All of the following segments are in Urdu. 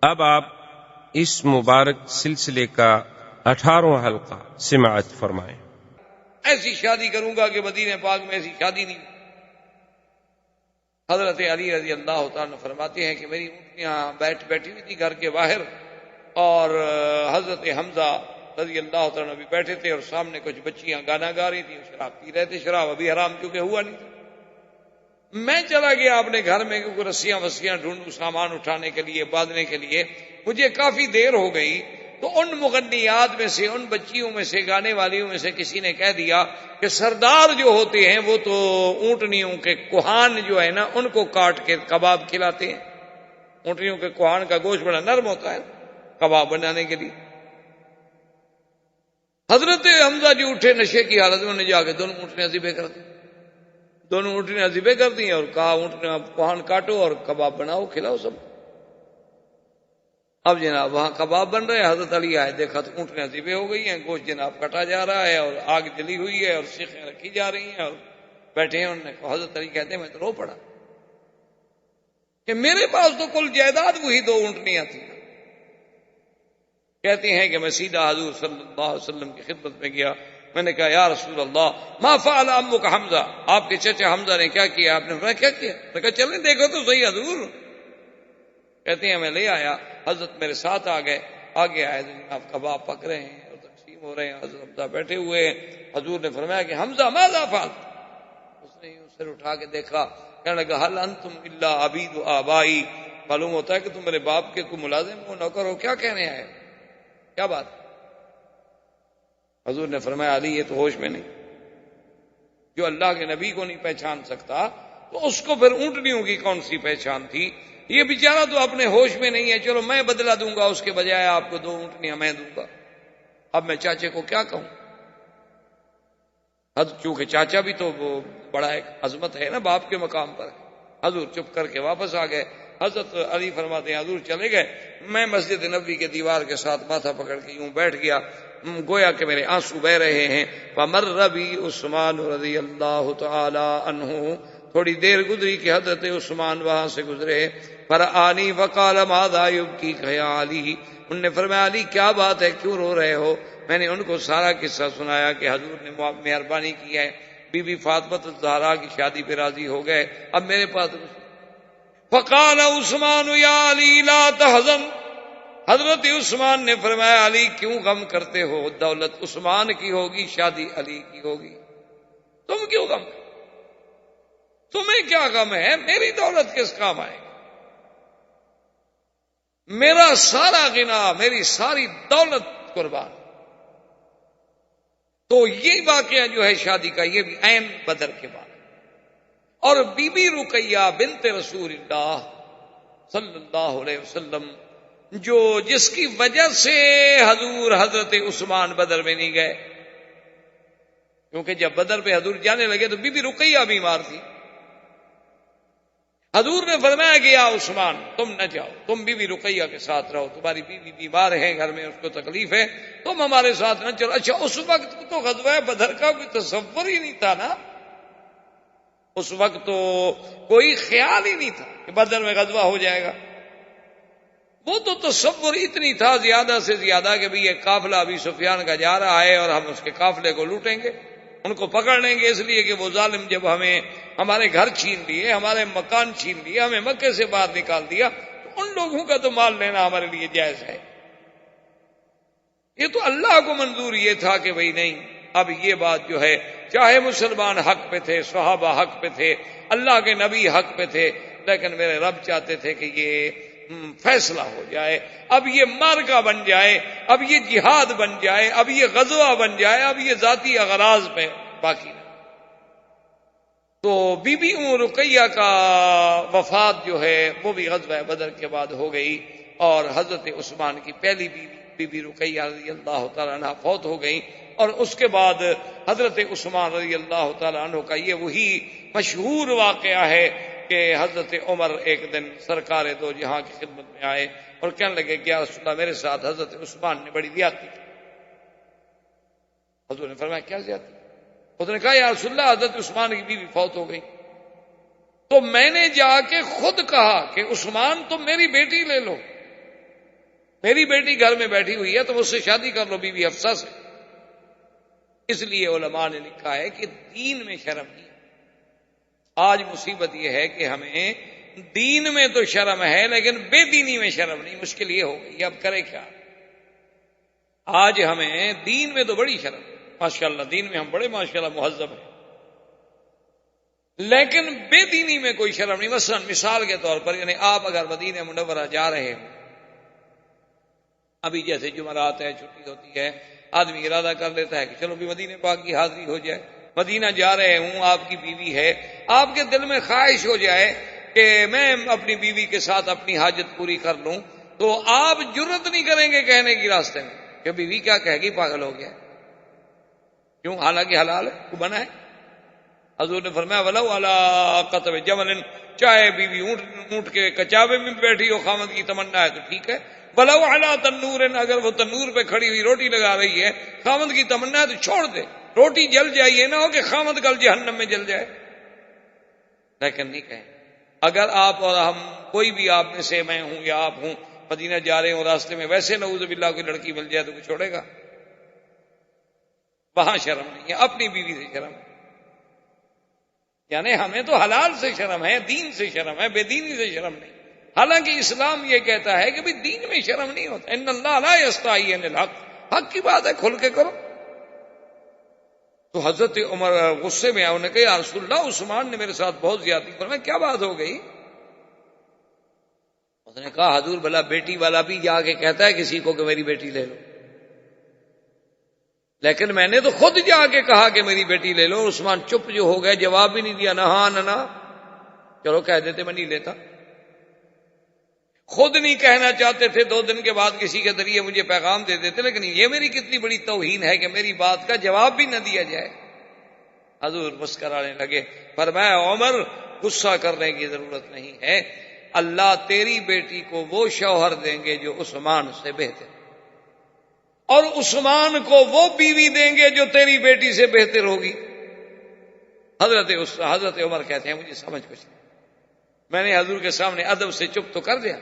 اب آپ اس مبارک سلسلے کا 18واں حلقہ سماعت فرمائیں۔ ایسی شادی کروں گا کہ مدینہ پاک میں ایسی شادی نہیں۔ حضرت علی رضی اللہ تعالیٰ فرماتے ہیں کہ میری اونٹنیاں بیٹھی ہوئی تھی گھر کے باہر، اور حضرت حمزہ رضی اللہ تعالیٰ بھی بیٹھے تھے، اور سامنے کچھ بچیاں گانا گا رہی تھیں، شراب پی رہے تھے۔ شراب ابھی حرام چونکہ ہوا نہیں تھا۔ میں چلا گیا اپنے گھر میں کیونکہ رسیاں وسیاں ڈھونڈوں سامان اٹھانے کے لیے، باندھنے کے لیے۔ مجھے کافی دیر ہو گئی تو ان مغنیات میں سے، ان بچیوں میں سے، گانے والیوں میں سے کسی نے کہہ دیا کہ سردار جو ہوتے ہیں وہ تو اونٹنیوں کے کوہان جو ہے نا ان کو کاٹ کے کباب کھلاتے ہیں۔ اونٹنیوں کے کوہان کا گوشت بڑا نرم ہوتا ہے کباب بنانے کے لیے۔ حضرت حمزہ جی اٹھے نشے کی حالت میں، انہیں جا کے دونوں اونٹنیاں ذبح کر دی، دونوں اونٹنیاں ذبح کر دی اور کہا اونٹنیاں کوہان کاٹو اور کباب بناؤ، کھلاؤ سب۔ اب جناب وہاں کباب بن رہے ہیں، حضرت علی آئے، دیکھا تو اونٹنیاں ذبح ہو گئی ہیں، گوشت جناب کٹا جا رہا ہے اور آگ جلی ہوئی ہے اور سیخیں رکھی جا رہی ہیں اور بیٹھے ہیں۔ انہوں نے کہا، حضرت علی کہتے ہیں میں تو رو پڑا کہ میرے پاس تو کل جائیداد وہی 2 اونٹنیاں تھیں۔ کہتے ہیں کہ میں سیدھا حضور صلی اللہ علیہ وسلم کی خدمت میں گیا، میں نے کہا یا رسول اللہ ما فعل عمک حمزہ، آپ کے چچا حمزہ نے کیا کیا؟ آپ نے فرمایا کیا کیا؟ میں کہا چلیں دیکھو تو صحیح حضور۔ کہتے ہیں میں لے آیا، حضرت میرے ساتھ آ گئے، آگے آئے تو جناب کباب پک رہے ہیں اور تقسیم ہو رہے ہیں، حضرت حمزہ بیٹھے ہوئے ہیں۔ حضور نے فرمایا کہ حمزہ ماذا فعلت؟ اس نے یوں سر اٹھا کے دیکھا، کہنے لگا حل انتم الا عبید آبائی، معلوم ہوتا ہے کہ تم میرے باپ کے کوئی ملازم ہو، نوکر ہو، کیا کہنے آئے؟ کیا بات؟ حضور نے فرمایا علی یہ تو ہوش میں نہیں، جو اللہ کے نبی کو نہیں پہچان سکتا تو اس کو پھر اونٹنیوں کی کون سی پہچان تھی؟ یہ بیچارہ تو اپنے ہوش میں نہیں ہے، چلو میں بدلہ دوں گا اس کے بجائے، آپ کو 2 اونٹنیاں میں دوں گا۔ اب میں چاچے کو کیا کہوں؟ چونکہ چاچا بھی تو وہ بڑا ایک عظمت ہے نا باپ کے مقام پر۔ حضور چپ کر کے واپس آ گئے۔ حضرت علی فرماتے ہیں حضور چلے گئے، میں مسجد نبوی کے دیوار کے ساتھ ماتھا پکڑ کے یوں بیٹھ گیا، گویا کہ میرے آنسو بہ رہے ہیں۔ فمر بی عثمان رضی اللہ تعالی عنہ، تھوڑی دیر گزری کہ حضرت عثمان وہاں سے گزرے۔ فرآنی وقال ماذا یبکیک یا علی، انہوں نے فرمایا علی کیا بات ہے، کیوں رو رہے ہو؟ میں نے ان کو سارا قصہ سنایا کہ حضور نے مہربانی کی ہے، بی بی فاطمہ الزہرا کی شادی پہ راضی ہو گئے، اب میرے پاس۔ فقال عثمان یا علی لا تحزن، حضرت عثمان نے فرمایا علی کیوں غم کرتے ہو؟ دولت عثمان کی ہوگی، شادی علی کی ہوگی، تم کیوں غم؟ تمہیں کیا غم ہے؟ میری دولت کس کام آئے؟ میرا سارا غنا، میری ساری دولت قربان۔ تو یہ واقعہ جو ہے شادی کا، یہ بھی عین بدر کے بعد۔ اور بی بی رقیہ بنت رسول اللہ صلی اللہ علیہ وسلم، جس کی وجہ سے حضرت عثمان بدر میں نہیں گئے، کیونکہ جب بدر پہ حضور جانے لگے تو بی بی رقیہ بیمار تھی۔ حضور نے فرمایا کہ یا عثمان تم نہ جاؤ، تم بی بی رقیہ کے ساتھ رہو، تمہاری بیوی بیمار ہے گھر میں، اس کو تکلیف ہے، تم ہمارے ساتھ نہ چلو۔ اچھا اس وقت تو غزوہ بدر کا کوئی تصور ہی نہیں تھا نا، اس وقت تو کوئی خیال ہی نہیں تھا کہ بدر میں غزوہ ہو جائے گا۔ وہ تو تصور اتنی تھا زیادہ سے زیادہ کہ بھی یہ قافلہ ابی سفیان کا جا رہا ہے اور ہم اس کے قافلے کو لوٹیں گے، ان کو پکڑ لیں گے، اس لیے کہ وہ ظالم جب ہمیں ہمارے گھر چھین لیے، ہمارے مکان چھین لیے، ہمیں مکے سے باہر نکال دیا، تو ان لوگوں کا تو مال لینا ہمارے لیے جائز ہے۔ یہ تو اللہ کو منظور یہ تھا کہ بھئی نہیں، اب یہ بات جو ہے، چاہے مسلمان حق پہ تھے، صحابہ حق پہ تھے، اللہ کے نبی حق پہ تھے، لیکن میرے رب چاہتے تھے کہ یہ فیصلہ ہو جائے، اب یہ معرکہ بن جائے، اب یہ جہاد بن جائے، اب یہ غزوہ بن جائے، اب یہ ذاتی اغراض پہ باقی نہ۔ تو بی بی ام رقیہ کا وفات جو ہے وہ بھی غزوہ بدر کے بعد ہو گئی، اور حضرت عثمان کی پہلی بی بی رقیہ رضی اللہ تعالیٰ عنہ فوت ہو گئی، اور اس کے بعد حضرت عثمان رضی اللہ تعالیٰ عنہ کا یہ وہی مشہور واقعہ ہے کہ حضرت عمر ایک دن سرکار دو جہاں کی خدمت میں آئے اور کہنے لگے کہ یا رسول اللہ میرے ساتھ حضرت عثمان نے بڑی زیادتی کی۔ حضور نے فرمایا کیا زیادتی؟ اس نے کہا یا رسول اللہ حضرت عثمان کی بیوی فوت ہو گئی، تو میں نے جا کے خود کہا کہ عثمان تم میری بیٹی لے لو، میری بیٹی گھر میں بیٹھی ہوئی ہے تو مجھ سے شادی کر لو بی بی حفصہ سے۔ اس لیے علماء نے لکھا ہے کہ دین میں شرم نہیں۔ آج مصیبت یہ ہے کہ ہمیں دین میں تو شرم ہے لیکن بے دینی میں شرم نہیں۔ مشکل یہ ہو گئی، اب کرے کیا؟ آج ہمیں دین میں تو بڑی شرم، ماشاءاللہ دین میں ہم بڑے ماشاءاللہ مہذب ہیں، لیکن بے دینی میں کوئی شرم نہیں۔ مثلا مثال کے طور پر یعنی آپ اگر مدینہ منورہ جا رہے ہیں، ابھی جیسے جمعرات ہے، چھٹی ہوتی ہے، آدمی ارادہ کر لیتا ہے کہ چلو بھی مدینہ پاک کی حاضری ہو جائے، مدینہ جا رہے ہوں، آپ کی بیوی ہے، آپ کے دل میں خواہش ہو جائے کہ میں اپنی بیوی کے ساتھ اپنی حاجت پوری کر لوں، تو آپ جرت نہیں کریں گے کہنے کی راستے میں کہ بیوی کیا کہے گی، پاگل ہو گیا، کیوں؟ حالانکہ حلال ہے، کو بنا ہے۔ حضور نے فرمایا ولو علی قطب جمل، چاہے بیوی اونٹ کے کچاوے میں بیٹھی ہو، خامد کی تمنا ہے تو ٹھیک ہے، ولو علی تنور، اگر وہ تنور پہ کھڑی ہوئی روٹی لگا رہی ہے، خامد کی تمنا ہے تو چھوڑ دے، روٹی جل جائے، یہ نہ ہو کہ خامد کل جہنم میں جل جائے۔ لیکن نہیں کہیں، اگر آپ اور ہم کوئی بھی آپ میں سے، میں ہوں یا آپ ہوں، مدینہ جا رہے ہوں، راستے میں ویسے نعوذ باللہ کوئی لڑکی مل جائے تو کوئی چھوڑے گا؟ وہاں شرم نہیں ہے، اپنی بیوی سے شرم ہے۔ یعنی ہمیں تو حلال سے شرم ہے، دین سے شرم ہے، بے دینی سے شرم نہیں۔ حالانکہ اسلام یہ کہتا ہے کہ بھی دین میں شرم نہیں ہوتا، ان اللہ لا یستحی عن الحق، حق کی بات ہے کھل کے کرو۔ تو حضرت عمر غصے میں آئے، انہوں نے کہا یا رسول اللہ عثمان نے میرے ساتھ بہت زیادتی کی۔ میں کیا بات ہو گئی؟ اس نے کہا حضور بھلا بیٹی والا بھی جا کے کہتا ہے کسی کو کہ میری بیٹی لے لو، لیکن میں نے تو خود جا کے کہا کہ میری بیٹی لے لو۔ عثمان چپ جو ہو گئے، جواب بھی نہیں دیا، نہ ہاں نہ، چلو کہہ دیتے میں نہیں لیتا۔ خود نہیں کہنا چاہتے تھے، 2 دن کے بعد کسی کے ذریعے مجھے پیغام دے دیتے، لیکن یہ میری کتنی بڑی توہین ہے کہ میری بات کا جواب بھی نہ دیا جائے۔ حضور مسکرانے لگے، فرمایا عمر غصہ کرنے کی ضرورت نہیں ہے، اللہ تیری بیٹی کو وہ شوہر دیں گے جو عثمان سے بہتر، اور عثمان کو وہ بیوی دیں گے جو تیری بیٹی سے بہتر ہوگی۔ حضرت عمر کہتے ہیں مجھے سمجھ کچھ نہیں، میں نے حضور کے سامنے ادب سے چپ تو کر دیا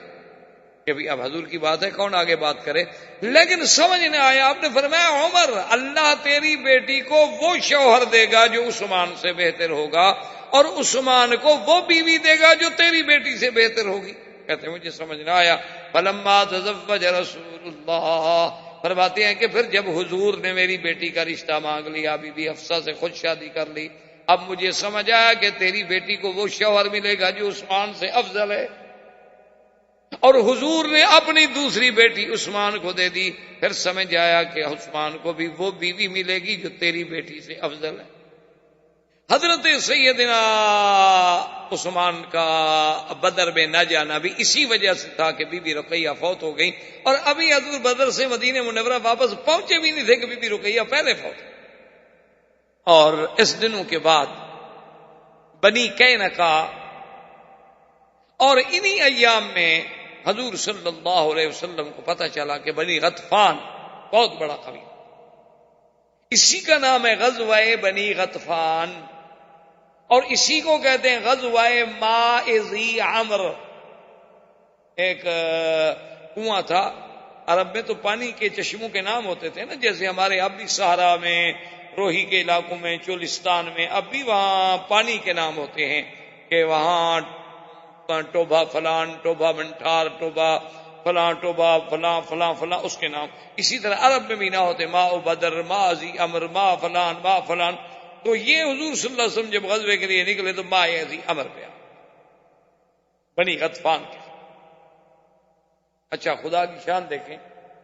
کہ بھی اب حضور کی بات ہے، کون آگے بات کرے، لیکن سمجھ نہ آیا۔ آپ نے فرمایا عمر اللہ تیری بیٹی کو وہ شوہر دے گا جو عثمان سے بہتر ہوگا، اور عثمان کو وہ بیوی دے گا جو تیری بیٹی سے بہتر ہوگی۔ کہتے ہیں مجھے سمجھ نہ آیا۔ فلما تزوج رسول اللہ، فرماتے ہیں کہ پھر جب حضور نے میری بیٹی کا رشتہ مانگ لیا، بی بی حفصہ سے خود شادی کر لی، اب مجھے سمجھ آیا کہ تیری بیٹی کو وہ شوہر ملے گا جو عثمان سے افضل ہے، اور حضور نے اپنی دوسری بیٹی عثمان کو دے دی، پھر سمجھ آیا کہ عثمان کو بھی وہ بیوی ملے گی جو تیری بیٹی سے افضل ہے۔ حضرت سیدنا عثمان کا بدر میں نہ جانا بھی اسی وجہ سے تھا کہ بی بی رقیہ فوت ہو گئی، اور ابھی حضور بدر سے مدینہ منورہ واپس پہنچے بھی نہیں تھے کہ بی بی رقیہ پہلے فوت۔ اور اس دنوں کے بعد بنی قینقاع، اور انہی ایام میں حضور صلی اللہ علیہ وسلم کو پتہ چلا کہ بنی غطفان بہت بڑا قبیلہ، اسی کا نام ہے غزوہ بنی غطفان، اور اسی کو کہتے ہیں غزوہ ماء ذی عمر۔ ایک کنواں تھا، عرب میں تو پانی کے چشموں کے نام ہوتے تھے نا، جیسے ہمارے اب بھی صحرا میں، روہی کے علاقوں میں، چولستان میں اب بھی وہاں پانی کے نام ہوتے ہیں کہ وہاں ٹوبا فلان، ٹوبا منٹھار، ٹوبا فلاں، ٹوبا فلاں فلاں فلاں، اس کے نام۔ اسی طرح عرب میں بھی نہ ہوتے، ماء بدر، ماء ذی عمر، ماء فلان، ماء فلان۔ تو یہ حضور صلی اللہ علیہ وسلم جب غزوے کے لیے نکلے تو ماء ذی عمر پہ آ، بنی غطفان کے۔ اچھا خدا کی شان دیکھیں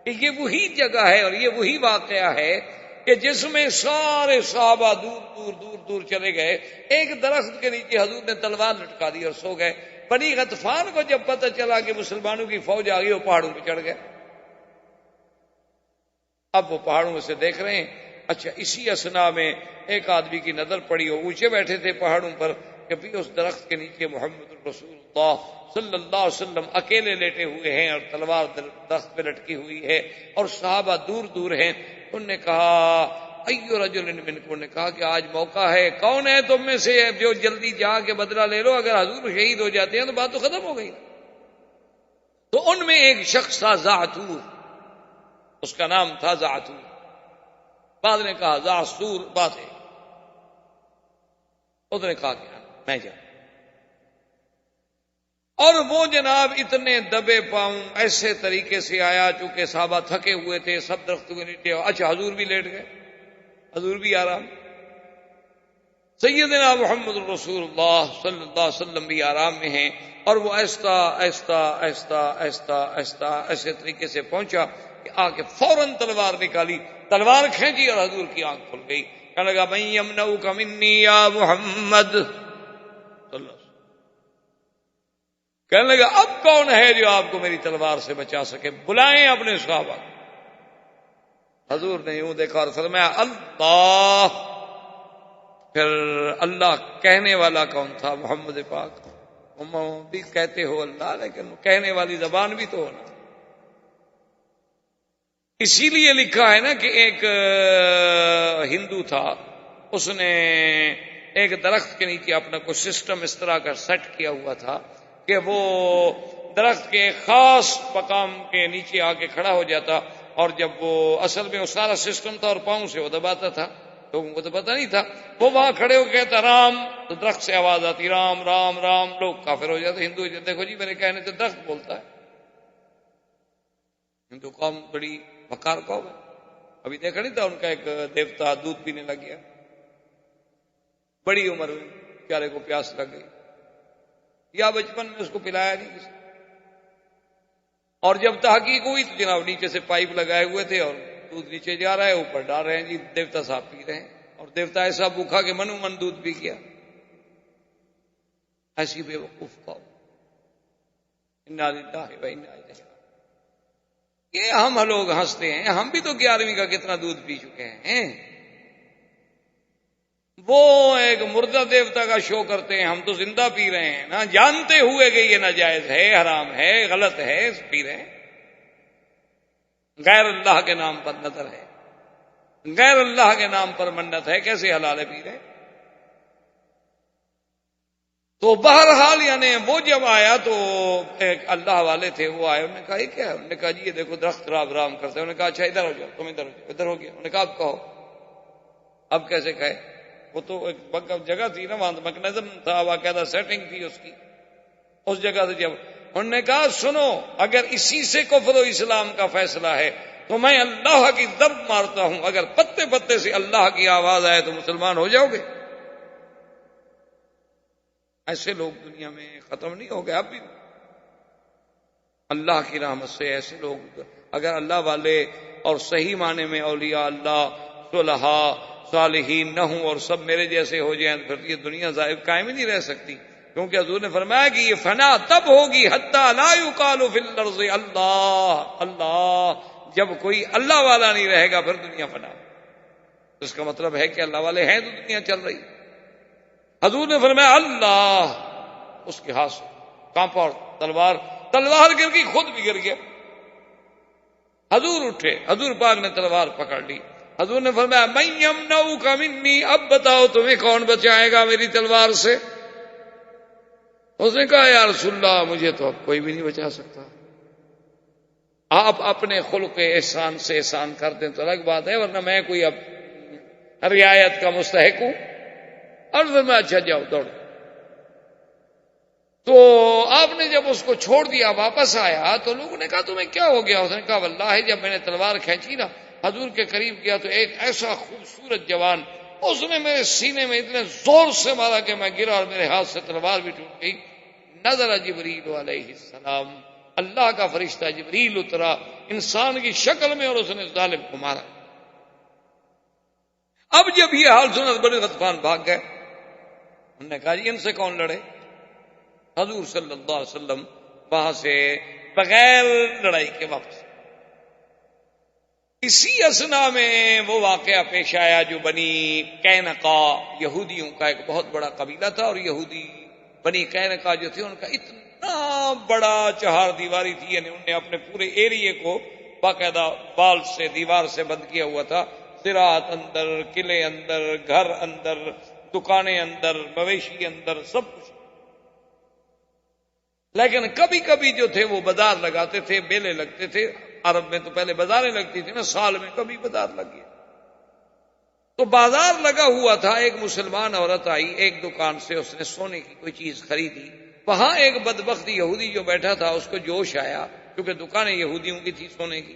کہ یہ وہی جگہ ہے اور یہ وہی واقعہ ہے کہ جس میں سارے صحابہ دور دور دور دور چلے گئے، ایک درخت کے نیچے حضور نے تلوار لٹکا دی اور سو گئے۔ بنی غطفان کو جب پتہ چلا کہ مسلمانوں کی فوج آ گئی، وہ پہاڑوں پہ چڑھ گئے۔ اب وہ پہاڑوں سے دیکھ رہے ہیں۔ اچھا اسی اسنا میں ایک آدمی کی نظر پڑی، وہ اونچے بیٹھے تھے پہاڑوں پر، کہ بھی اس درخت کے نیچے محمد رسول اللہ صلی اللہ علیہ وسلم اکیلے لیٹے ہوئے ہیں اور تلوار درخت پہ لٹکی ہوئی ہے، اور صحابہ دور دور ہیں۔ انہوں نے کہا ایو رجل منکم، نے کہا کہ آج موقع ہے، کون ہے تم میں سے جو جلدی جا کے بدلہ لے لو، اگر حضور شہید ہو جاتے ہیں تو بات تو ختم ہو گئی۔ تو ان میں ایک شخص تھا زعتور، اس کا نام تھا زعتور، بعد نے کہا زعصور، بات ہے اس نے کہا کہ میں جاؤں، اور وہ جناب اتنے دبے پاؤں ایسے طریقے سے آیا، چونکہ صحابہ تھکے ہوئے تھے، سب درختوں کے نیچے، اچھا حضور بھی لیٹ گئے، حضور بھی آرام، سیدنا محمد رسول اللہ صلی اللہ علیہ وسلم بھی آرام میں ہیں، اور وہ آہستہ آہستہ آہستہ آہستہ آہستہ ایسے طریقے سے پہنچا کہ آ کے فوراً تلوار نکالی، تلوار کھینچی اور حضور کی آنکھ کھل گئی، کہنے لگا من یمنعک منی یا محمد صلی اللہ علیہ وسلم، کہنے لگا اب کون ہے جو آپ کو میری تلوار سے بچا سکے، بلائیں اپنے صحابہ۔ حضور نے یوں دیکھا اور فرمایا اللہ، پھر اللہ کہنے والا کون تھا؟ محمد پاک، بھی کہتے ہو اللہ، لیکن کہنے والی زبان بھی تو ہونا، اسی لیے لکھا ہے نا کہ ایک ہندو تھا، اس نے ایک درخت کے نیچے اپنا کوئی سسٹم اس طرح کا سیٹ کیا ہوا تھا کہ وہ درخت کے خاص مقام کے نیچے آ کے کھڑا ہو جاتا، اور جب وہ اصل میں وہ سارا سسٹم تھا اور پاؤں سے وہ دباتا تھا، لوگوں کو تو پتہ نہیں تھا، وہ وہاں کھڑے ہو کہتا رام، تو درخت سے آواز آتی رام رام رام، لوگ کافر ہو جاتے، ہندو دیکھو جی میرے کہنے سے درخت بولتا ہے، ہندو قوم بڑی وقار قوم ہے، ابھی دیکھا نہیں تھا ان کا ایک دیوتا دودھ پینے لگ گیا، بڑی عمر میں بیچارے کو پیاس لگ گئی، یا بچپن میں اس کو پلایا نہیں کسی، اور جب تحقیق ہوئی تو جناب نیچے سے پائپ لگائے ہوئے تھے اور دودھ نیچے جا رہا ہے، اوپر ڈال رہے ہیں جی دیوتا صاحب پی رہے ہیں، اور دیوتا ایسا بھوکھا کہ منو من دودھ پی گیا، ایسی بے وقوف قوم، انا للہ و انا الیہ راجعون۔ یہ ہم لوگ ہنستے ہیں، ہم بھی تو 11ویں کا کتنا دودھ پی چکے ہیں، وہ ایک مردہ دیوتا کا شو کرتے ہیں، ہم تو زندہ پی رہے ہیں نا، جانتے ہوئے کہ یہ ناجائز ہے، حرام ہے، غلط ہے، پی رہے ہیں، غیر اللہ کے نام پر نظر ہے، غیر اللہ کے نام پر منت ہے، کیسے حلال ہے پی رہے؟ تو بہرحال یعنی وہ جب آیا تو ایک اللہ والے تھے، وہ آئے، انہوں نے کہا یہ کیا ہے؟ انہوں نے کہا جی یہ دیکھو درخت رام رام کرتے ہیں، انہوں نے کہا اچھا ادھر ہو جاؤ، تم ادھر ہو جاؤ، ادھر ہو گیا، انہوں نے کہا اب کہو، اب کیسے کہے؟ وہ تو ایک جگہ تھی نا، وہاں میکنزم تھا، باقاعدہ سیٹنگ تھی اس کی، اس جگہ سے جب انہوں نے کہا سنو، اگر اسی سے کفر و اسلام کا فیصلہ ہے تو میں اللہ کی ضرب مارتا ہوں، اگر پتے پتے سے اللہ کی آواز آئے تو مسلمان ہو جاؤ گے؟ ایسے لوگ دنیا میں ختم نہیں ہو گئے، اب بھی اللہ کی رحمت سے ایسے لوگ اگر اللہ والے اور صحیح معنی میں اولیاء اللہ صلحاء صالحین نہ ہوں اور سب میرے جیسے ہو جائیں، پھر یہ دنیا قائم ہی نہیں رہ سکتی، کیونکہ حضور نے فرمایا کہ یہ فنا تب ہوگی حتی لا یقال فی الارض اللہ اللہ، جب کوئی اللہ والا نہیں رہے گا پھر دنیا فنا، اس کا مطلب ہے کہ اللہ والے ہیں تو دنیا چل رہی۔ حضور نے فرمایا اللہ، اس کے ہاتھ سے کانپا اور تلوار گر گئی، خود بھی گر گیا، حضور اٹھے، حضور پاک نے تلوار پکڑ لی، حضور نے فرمایا من یمنعک منی، اب بتاؤ تمہیں کون بچائے گا میری تلوار سے؟ اس نے کہا یا رسول اللہ مجھے تو اب کوئی بھی نہیں بچا سکتا، آپ اپنے خلق احسان سے احسان کر دیں تو الگ بات ہے، ورنہ میں کوئی اب رعایت کا مستحق ہوں، اور میں اچھا جاؤ دوڑ۔ تو آپ نے جب اس کو چھوڑ دیا واپس آیا تو لوگوں نے کہا تمہیں کیا ہو گیا؟ اس نے کہا واللہ جب میں نے تلوار کھینچی نا حضور کے قریب گیا تو ایک ایسا خوبصورت جوان اس نے میرے سینے میں اتنے زور سے مارا کہ میں گرا اور میرے ہاتھ سے تلوار بھی ٹوٹ گئی۔ نظر جبریل علیہ السلام، اللہ کا فرشتہ جبریل اترا انسان کی شکل میں اور اس نے ظالم کو مارا۔ اب جب یہ حال سنا بڑے غطفان بھاگ گئے، انہوں نے کہا جی ان سے کون لڑے؟ حضور صلی اللہ علیہ وسلم وہاں سے بغیر لڑائی کے واپس۔ اسی اسنا میں وہ واقعہ پیش آیا جو بنی قینقا، یہودیوں کا ایک بہت بڑا قبیلہ تھا، اور یہودی بنی قینقا جو تھے ان کا اتنا بڑا چہار دیواری تھی، یعنی انہوں نے اپنے پورے ایریے کو باقاعدہ وال سے دیوار سے بند کیا ہوا تھا، زراعت اندر، قلعے اندر، گھر اندر، دکانیں اندر، مویشی اندر، سب کچھ۔ لیکن کبھی کبھی جو تھے وہ بازار لگاتے تھے، میلے لگتے تھے. عرب میں تو پہلے بازاریں لگتی تھی نا، سال میں کبھی بازار لگ گیا. تو بازار لگا ہوا تھا، ایک مسلمان عورت آئی، ایک دکان سے اس نے سونے کی کوئی چیز خریدی. وہاں ایک بدبخت یہودی جو بیٹھا تھا اس کو جوش آیا، کیونکہ دکانیں یہودیوں کی تھی سونے کی.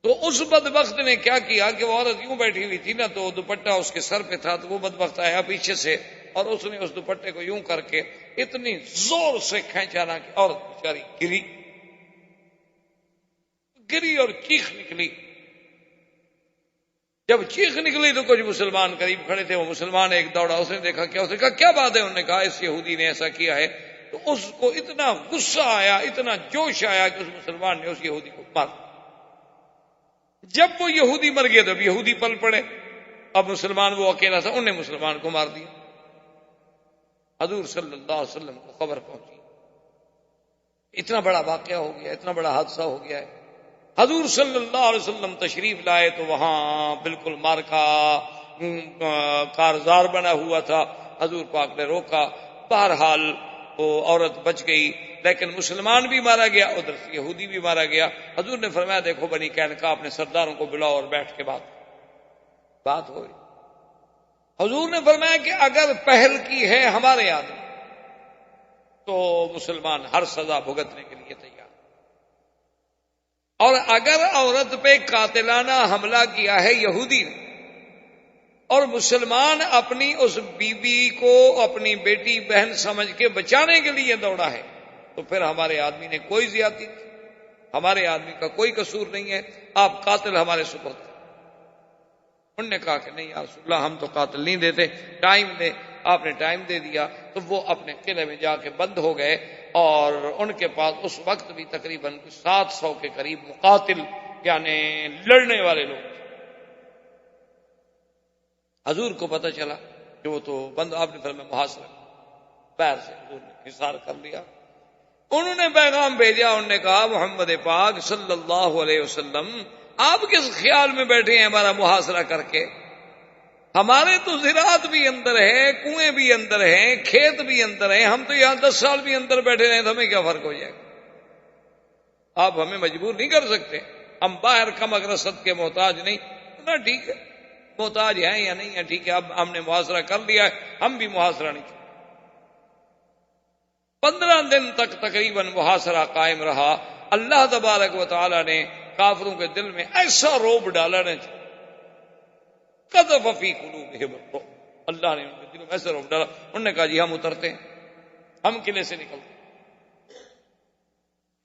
تو اس بدبخت نے کیا کیا کہ وہ عورت یوں بیٹھی ہوئی تھی نا، تو دوپٹہ اس کے سر پہ تھا، تو وہ بدبخت آیا پیچھے سے اور اس نے اس دوپٹے کو یوں کر کے اتنی زور سے کھینچا نا کہ عورت بیچاری گری اور چیخ نکلی. جب چیخ نکلی تو کچھ مسلمان قریب کھڑے تھے، وہ مسلمان ایک دوڑا، اس نے دیکھا کیا، اس نے کہا کیا بات ہے؟ انہوں نے کہا اس یہودی نے ایسا کیا ہے. تو اس کو اتنا غصہ آیا، اتنا جوش آیا کہ اس مسلمان نے اس یہودی کو مار. جب وہ یہودی مر گیا تو یہودی پل پڑے. اب مسلمان وہ اکیلا تھا، انہوں نے مسلمان کو مار دیا. حضور صلی اللہ علیہ وسلم کو خبر پہنچی، اتنا بڑا واقعہ ہو گیا، اتنا بڑا حادثہ ہو گیا ہے. حضور صلی اللہ علیہ وسلم تشریف لائے تو وہاں بالکل مارکا کارزار بنا ہوا تھا. حضور پاک نے روکا، بہرحال وہ عورت بچ گئی، لیکن مسلمان بھی مارا گیا، ادھر سے یہودی بھی مارا گیا. حضور نے فرمایا دیکھو بنی قینقاع اپنے سرداروں کو بلاؤ اور بیٹھ کے بات ہوئی. حضور نے فرمایا کہ اگر پہل کی ہے ہمارے آدمی تو مسلمان ہر سزا بھگتنے کے لیے تیار، اور اگر عورت پہ قاتلانہ حملہ کیا ہے یہودی نے اور مسلمان اپنی اس بیوی کو اپنی بیٹی بہن سمجھ کے بچانے کے لیے دوڑا ہے تو پھر ہمارے آدمی نے کوئی زیادتی نہیں، ہمارے آدمی کا کوئی قصور نہیں ہے، آپ قاتل ہمارے سپرد. انہوں نے کہا کہ نہیں یا رسول اللہ ہم تو قاتل نہیں دیتے، ٹائم دے. آپ نے ٹائم دے دیا تو وہ اپنے قلعے میں جا کے بند ہو گئے، اور ان کے پاس اس وقت بھی تقریباً 700 کے قریب مقاتل یعنی لڑنے والے لوگ. حضور کو پتہ چلا کہ وہ تو بند، آپ نے فرمایا محاصرہ پیر سے حضور نے حصار کر لیا. انہوں نے پیغام بھیجا، انہوں نے کہا محمد پاک صلی اللہ علیہ وسلم آپ کس خیال میں بیٹھے ہیں ہمارا محاصرہ کر کے؟ ہمارے تو زراعت بھی اندر ہے، کنویں بھی اندر ہیں، کھیت بھی اندر ہیں، ہم تو یہاں 10 سال بھی اندر بیٹھے رہے تو ہمیں کیا فرق ہو جائے گا؟ آپ ہمیں مجبور نہیں کر سکتے، ہم باہر کم اگرست کے محتاج نہیں نا. ٹھیک ہے محتاج ہیں یا نہیں ہے، ٹھیک ہے اب ہم نے محاصرہ کر لیا ہے، ہم بھی محاصرہ نہیں کریں. 15 دن تک تقریباً محاصرہ قائم رہا. اللہ تبارک و تعالی نے کافروں کے دل میں ایسا روب ڈالا نا، قذف فی قلوبہم الرعب، اللہ نے ان کے دلوں میں ایسا روب ڈالا. انہوں نے کہا جی ہم اترتے ہیں، ہم قلعے سے نکلتے ہیں.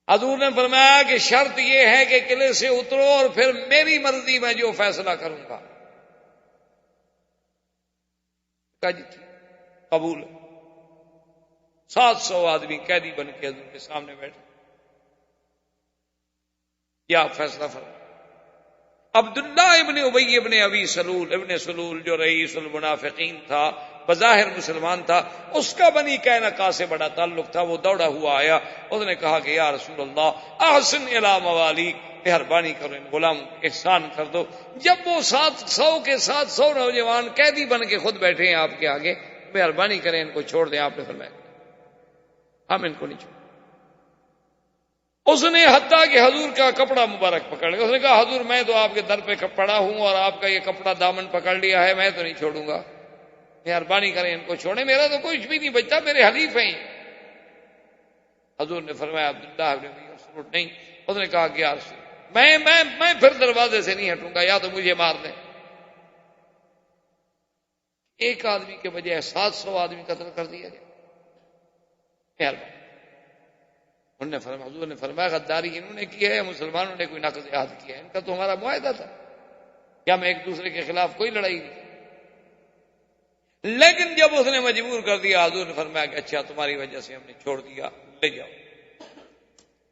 حضور نے فرمایا کہ شرط یہ ہے کہ قلعے سے اترو اور پھر میری مرضی میں جو فیصلہ کروں گا. کہا جی ٹھیک قبول. 700 آدمی قیدی بن کے حضور کے سامنے بیٹھے، کیا فیصلہ فرمایا. عبداللہ ابن ابی ابن ابی سلول ابن سلول جو رئیس المنافقین تھا، بظاہر مسلمان تھا، اس کا بنی قینقاع سے بڑا تعلق تھا. وہ دوڑا ہوا آیا، اس نے کہا کہ یا رسول اللہ احسن الی موالیک، مہربانی کرو ان غلاموں احسان کر دو. جب وہ 700 کے 700 نوجوان قیدی بن کے خود بیٹھے ہیں آپ کے آگے، مہربانی کریں ان کو چھوڑ دیں. آپ نے فرمایا ہم ان کو نہیں چھوڑیں. اس نے حتیٰ کہ حضور کا کپڑا مبارک پکڑ لیا. اس نے کہا حضور میں تو آپ کے در پہ پڑا ہوں اور آپ کا یہ کپڑا دامن پکڑ لیا ہے، میں تو نہیں چھوڑوں گا، مہربانی کریں ان کو چھوڑیں، میرا تو کچھ بھی نہیں بچتا، میرے حلیف ہیں. حضور نے فرمایا عبداللہ ابن ابی سلول نہیں. اس نے کہا کہ یا رسول میں پھر دروازے سے نہیں ہٹوں گا، یا تو مجھے مار دیں. ایک آدمی کے بجائے 700 آدمی قتل کر دیا گیا. مہربانی. انہوں نے فرمایا، حضور نے فرمایا غداری انہوں نے کی ہے، مسلمانوں نے کوئی نقض عہد کیا ہے؟ ان کا تو ہمارا معاہدہ تھا کہ ہم ایک دوسرے کے خلاف کوئی لڑائی نہیں. لیکن جب اس نے مجبور کر دیا، حضور نے فرمایا کہ اچھا تمہاری وجہ سے ہم نے چھوڑ دیا، لے جاؤ.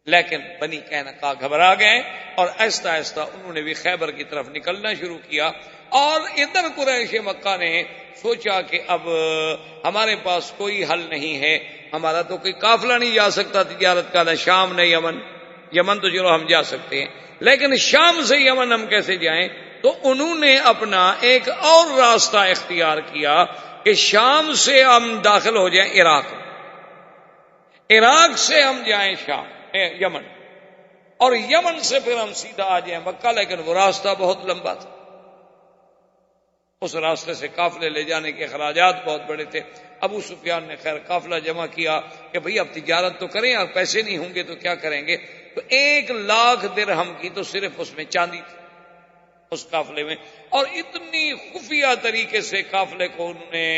لیکن بنی قینقاع گھبرا گئے اور آہستہ آہستہ انہوں نے بھی خیبر کی طرف نکلنا شروع کیا. اور ادھر قریش مکہ نے سوچا کہ اب ہمارے پاس کوئی حل نہیں ہے، ہمارا تو کوئی قافلہ نہیں جا سکتا تجارت کا، نہ شام نہ یمن. یمن تو چلو ہم جا سکتے ہیں، لیکن شام سے یمن ہم کیسے جائیں؟ تو انہوں نے اپنا ایک اور راستہ اختیار کیا کہ شام سے ہم داخل ہو جائیں عراق. عراق سے ہم جائیں شام یمن، اور یمن سے پھر ہم سیدھا آ جائیں مکہ، لیکن وہ راستہ بہت لمبا تھا، اس راستے سے قافلے لے جانے کے اخراجات بہت بڑے تھے۔ ابو سفیان نے خیر قافلہ جمع کیا کہ بھئی اب تجارت تو کریں، اور پیسے نہیں ہوں گے تو کیا کریں گے، تو 1,00,000 درہم کی تو صرف اس میں چاندی تھی اس قافلے میں، اور اتنی خفیہ طریقے سے قافلے کو انہوں نے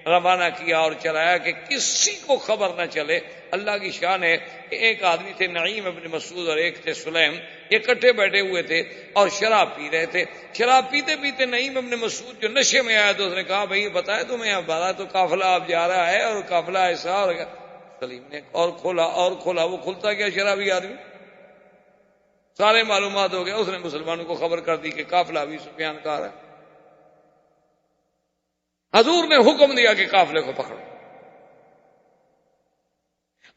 روانہ کیا اور چلایا کہ کسی کو خبر نہ چلے۔ اللہ کی شان ہے کہ ایک آدمی تھے نعیم ابن مسعود اور ایک تھے سلیم، یہ اکٹھے بیٹھے ہوئے تھے اور شراب پی رہے تھے۔ شراب پیتے پیتے نعیم ابن مسعود جو نشے میں آیا تو اس نے کہا بھئی بتایا تمہیں ہمارا تو قافلہ اب جا رہا ہے اور قافلہ ایسا، اور سلیم نے اور کھولا، وہ کھلتا کیا شرابی آدمی، سارے معلومات ہو گیا، اس نے مسلمانوں کو خبر کر دی کہ قافلہ ابی سفیان کا آ رہا ہے۔ حضور نے حکم دیا کہ قافلے کو پکڑو۔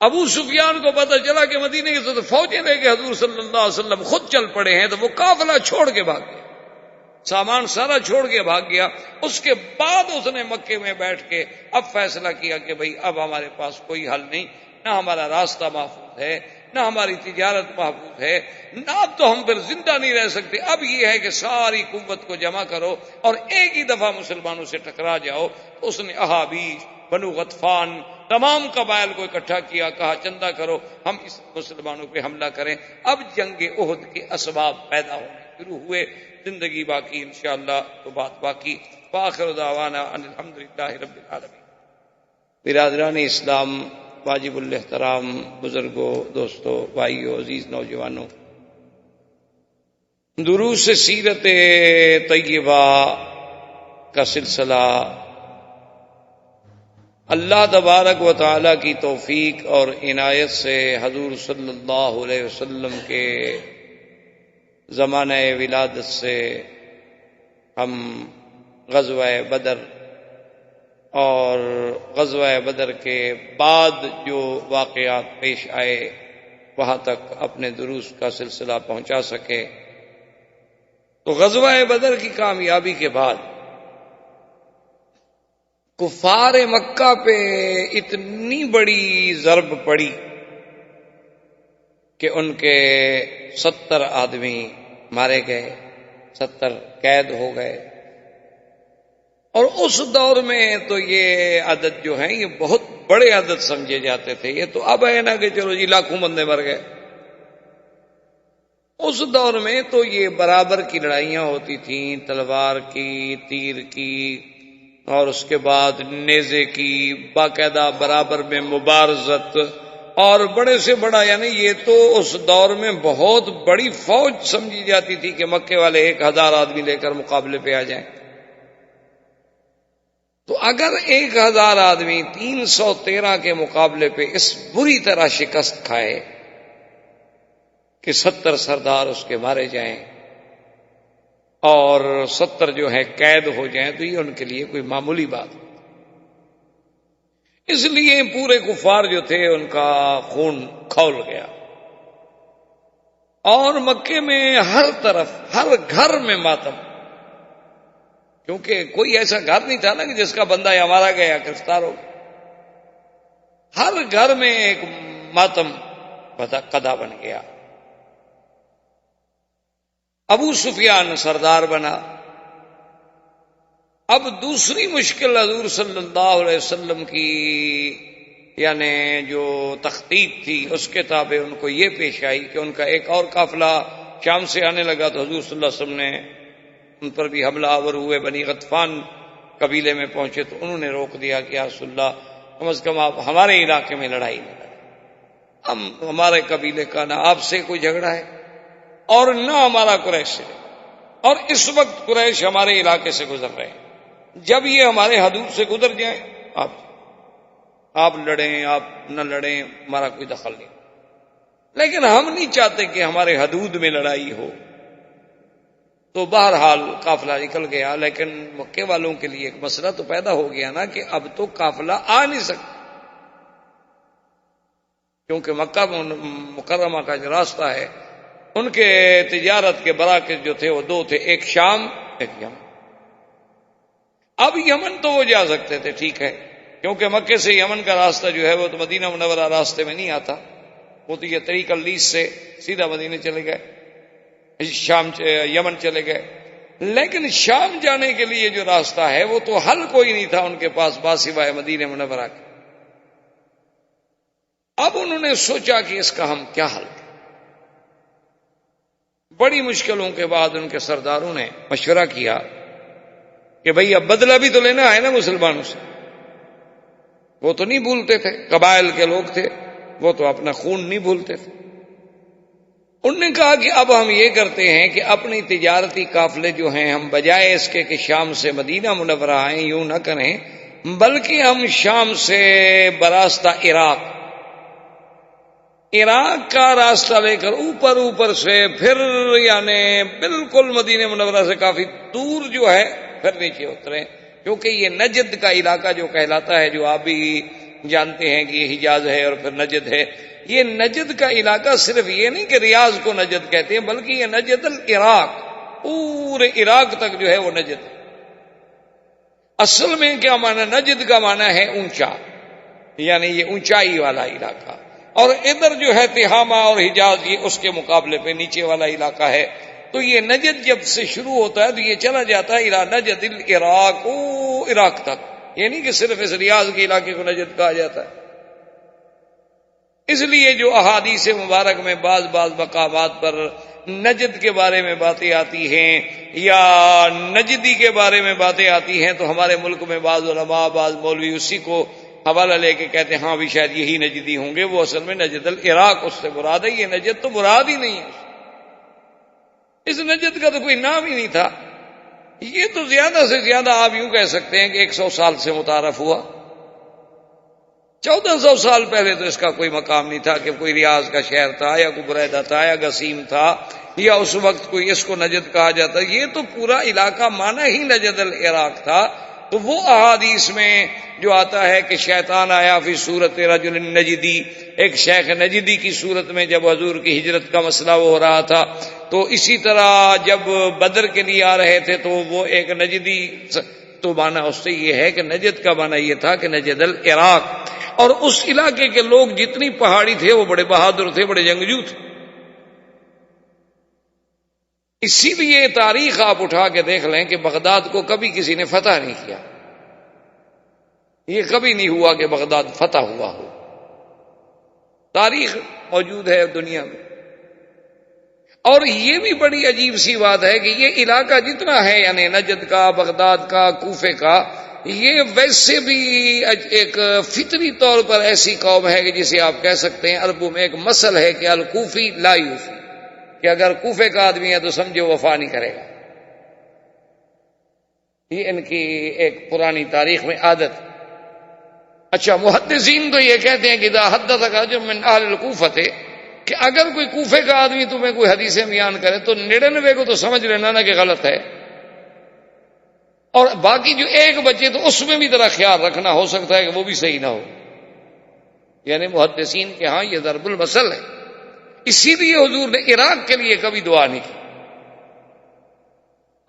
ابو سفیان کو پتہ چلا کہ مدینے کی تو فوجیں لے کے حضور صلی اللہ علیہ وسلم خود چل پڑے ہیں، تو وہ قافلہ چھوڑ کے بھاگ گیا، سامان سارا چھوڑ کے بھاگ گیا۔ اس کے بعد اس نے مکے میں بیٹھ کے اب فیصلہ کیا کہ بھئی اب ہمارے پاس کوئی حل نہیں، نہ ہمارا راستہ محفوظ ہے، نہ ہماری تجارت محفوظ ہے، نہ اب تو ہم پھر زندہ نہیں رہ سکتے، اب یہ ہے کہ ساری قوت کو جمع کرو اور ایک ہی دفعہ مسلمانوں سے ٹکرا جاؤ۔ اس نے احابیش، بنو غطفان، تمام قبائل کو اکٹھا کیا، کہا چندہ کرو، ہم اس مسلمانوں پہ حملہ کریں۔ اب جنگ احد کے اسباب پیدا ہونے شروع ہوئے، زندگی باقی انشاءاللہ تو بات باقی۔ وآخر دعوانا ان الحمدللہ رب العالمین۔ برادران اسلام، واجب الاحترام بزرگوں، دوستوں، بھائیوں، عزیز نوجوانوں، دروس سیرت طیبہ کا سلسلہ اللہ تبارک و تعالی کی توفیق اور عنایت سے حضور صلی اللہ علیہ وسلم کے زمانہ ولادت سے ہم غزوہ بدر اور غزوہ بدر کے بعد جو واقعات پیش آئے وہاں تک اپنے دروس کا سلسلہ پہنچا سکے۔ تو غزوہ بدر کی کامیابی کے بعد کفار مکہ پہ اتنی بڑی ضرب پڑی کہ ان کے 70 آدمی مارے گئے، 70 قید ہو گئے، اور اس دور میں تو یہ عدد جو ہیں یہ بہت بڑے عدد سمجھے جاتے تھے۔ یہ تو اب ہے نا کہ چلو جی لاکھوں بندے مر گئے، اس دور میں تو یہ برابر کی لڑائیاں ہوتی تھیں، تلوار کی، تیر کی، اور اس کے بعد نیزے کی، باقاعدہ برابر میں مبارزت، اور بڑے سے بڑا، یعنی یہ تو اس دور میں بہت بڑی فوج سمجھی جاتی تھی کہ مکے والے 1000 آدمی لے کر مقابلے پہ آ جائیں۔ تو اگر 1000 آدمی 313 کے مقابلے پہ اس بری طرح شکست کھائے کہ 70 سردار اس کے مارے جائیں اور 70 جو ہیں قید ہو جائیں، تو یہ ان کے لیے کوئی معمولی بات نہیں۔ اس لیے پورے کفار جو تھے ان کا خون کھول گیا، اور مکے میں ہر طرف، ہر گھر میں ماتم، کیونکہ کوئی ایسا گھر نہیں تھا نا کہ جس کا بندہ یا مارا گیا یا گرفتار ہو گیا، ہر گھر میں ایک ماتم قدا بن گیا۔ ابو سفیان سردار بنا۔ اب دوسری مشکل حضور صلی اللہ علیہ وسلم کی یعنی جو تخطیط تھی اس کے تابع ان کو یہ پیش آئی کہ ان کا ایک اور قافلہ شام سے آنے لگا، تو حضور صلی اللہ علیہ وسلم نے ان پر بھی حملہ آور ہوئے، بنی غطفان قبیلے میں پہنچے تو انہوں نے روک دیا کہ یا رسول اللہ کم از کم آپ ہمارے علاقے میں لڑائی نہ لڑیں، ہمارے قبیلے کا نہ آپ سے کوئی جھگڑا ہے اور نہ ہمارا قریش سے، اور اس وقت قریش ہمارے علاقے سے گزر رہے ہیں، جب یہ ہمارے حدود سے گزر جائیں آپ لڑیں، آپ نہ لڑیں، ہمارا کوئی دخل نہیں، لیکن ہم نہیں چاہتے کہ ہمارے حدود میں لڑائی ہو۔ تو بہرحال قافلہ نکل گیا، لیکن مکے والوں کے لیے ایک مسئلہ تو پیدا ہو گیا نا کہ اب تو قافلہ آ نہیں سکتا، کیونکہ مکہ مکرمہ کا جو راستہ ہے ان کے تجارت کے مراکز جو تھے وہ 2 تھے، ایک شام ایک یمن۔ اب یمن تو وہ جا سکتے تھے، ٹھیک ہے، کیونکہ مکے سے یمن کا راستہ جو ہے وہ تو مدینہ منورہ راستے میں نہیں آتا، وہ تو یہ طریق اللیس سے سیدھا مدینے چلے گئے، شام یمن چلے گئے، لیکن شام جانے کے لیے جو راستہ ہے وہ تو حل کوئی نہیں تھا ان کے پاس باسوائے مدینہ منورہ کے۔ اب انہوں نے سوچا کہ اس کا ہم کیا حل کریں۔ بڑی مشکلوں کے بعد ان کے سرداروں نے مشورہ کیا کہ بھئی اب بدلہ بھی تو لینا ہے نا مسلمانوں سے، وہ تو نہیں بھولتے تھے، قبائل کے لوگ تھے، وہ تو اپنا خون نہیں بھولتے تھے۔ انہوں نے کہا کہ اب ہم یہ کرتے ہیں کہ اپنی تجارتی قافلے جو ہیں ہم بجائے اس کے کہ شام سے مدینہ منورہ آئیں، یوں نہ کریں، بلکہ ہم شام سے براستہ عراق کا راستہ لے کر اوپر سے پھر یعنی بالکل مدینہ منورہ سے کافی دور جو ہے پھر نیچے اتریں، کیونکہ یہ نجد کا علاقہ جو کہلاتا ہے، جو آپ بھی جانتے ہیں کہ یہ حجاز ہے اور پھر نجد ہے، یہ نجد کا علاقہ صرف یہ نہیں کہ ریاض کو نجد کہتے ہیں، بلکہ یہ نجد العراق، پورے عراق تک جو ہے وہ نجد ہے۔ اصل میں کیا معنی؟ نجد کا معنی ہے اونچا، یعنی یہ اونچائی والا علاقہ، اور ادھر جو ہے تہامہ اور حجاز یہ اس کے مقابلے پہ نیچے والا علاقہ ہے۔ تو یہ نجد جب سے شروع ہوتا ہے تو یہ چلا جاتا ہے الی نجد العراق، عراق تک، یہ نہیں کہ صرف اس ریاض کے علاقے کو نجد کہا جاتا ہے۔ اس لیے جو احادیث مبارک میں بعض مقامات پر نجد کے بارے میں باتیں آتی ہیں یا نجدی کے بارے میں باتیں آتی ہیں، تو ہمارے ملک میں بعض علماء، بعض مولوی اسی کو حوالہ لے کے کہتے ہیں ہاں بھی شاید یہی نجدی ہوں گے، وہ اصل میں نجد العراق اس سے مراد ہے، یہ نجد تو مراد ہی نہیں ہے، اس نجد کا تو کوئی نام ہی نہیں تھا۔ یہ تو زیادہ سے زیادہ آپ یوں کہہ سکتے ہیں کہ 100 سال سے متعارف ہوا، 1400 سال پہلے تو اس کا کوئی مقام نہیں تھا کہ کوئی ریاض کا شہر تھا یا کوئی بریدہ تھا یا گسیم تھا یا اس وقت کوئی اس کو نجد کہا جاتا، یہ تو پورا علاقہ مانا ہی نجد العراق تھا۔ تو وہ احادیث میں جو آتا ہے کہ شیطان آیا فی صورت رجل نجدی، ایک شیخ نجدی کی صورت میں جب حضور کی ہجرت کا مسئلہ وہ ہو رہا تھا، تو اسی طرح جب بدر کے لیے آ رہے تھے تو وہ ایک نجدی، تو مانا اس سے یہ ہے کہ نجد کا مانا یہ تھا کہ نجد العراق، اور اس علاقے کے لوگ جتنی پہاڑی تھے وہ بڑے بہادر تھے، بڑے جنگجو تھے۔ اسی لیے تاریخ آپ اٹھا کے دیکھ لیں کہ بغداد کو کبھی کسی نے فتح نہیں کیا، یہ کبھی نہیں ہوا کہ بغداد فتح ہوا ہو، تاریخ موجود ہے دنیا میں۔ اور یہ بھی بڑی عجیب سی بات ہے کہ یہ علاقہ جتنا ہے یعنی نجد کا، بغداد کا، کوفے کا، یہ ویسے بھی ایک فطری طور پر ایسی قوم ہے کہ جسے آپ کہہ سکتے ہیں، عربوں میں ایک مثل ہے کہ الکوفی لا یوفی، کہ اگر کوفے کا آدمی ہے تو سمجھو وفا نہیں کرے گا، یہ ان کی ایک پرانی تاریخ میں عادت۔ اچھا، محدثین تو یہ کہتے ہیں کہ اذا حدثک رجل من اہل الکوفہ، کہ اگر کوئی کوفے کا آدمی تمہیں کوئی حدیثیں بیان کرے تو 99 کو تو سمجھ لینا نا کہ غلط ہے، اور باقی جو ایک بچے تو اس میں بھی ذرا خیال رکھنا، ہو سکتا ہے کہ وہ بھی صحیح نہ ہو، یعنی محدثین کے ہاں یہ ضرب المثل ہے۔ اسی لیے حضور نے عراق کے لیے کبھی دعا نہیں کی،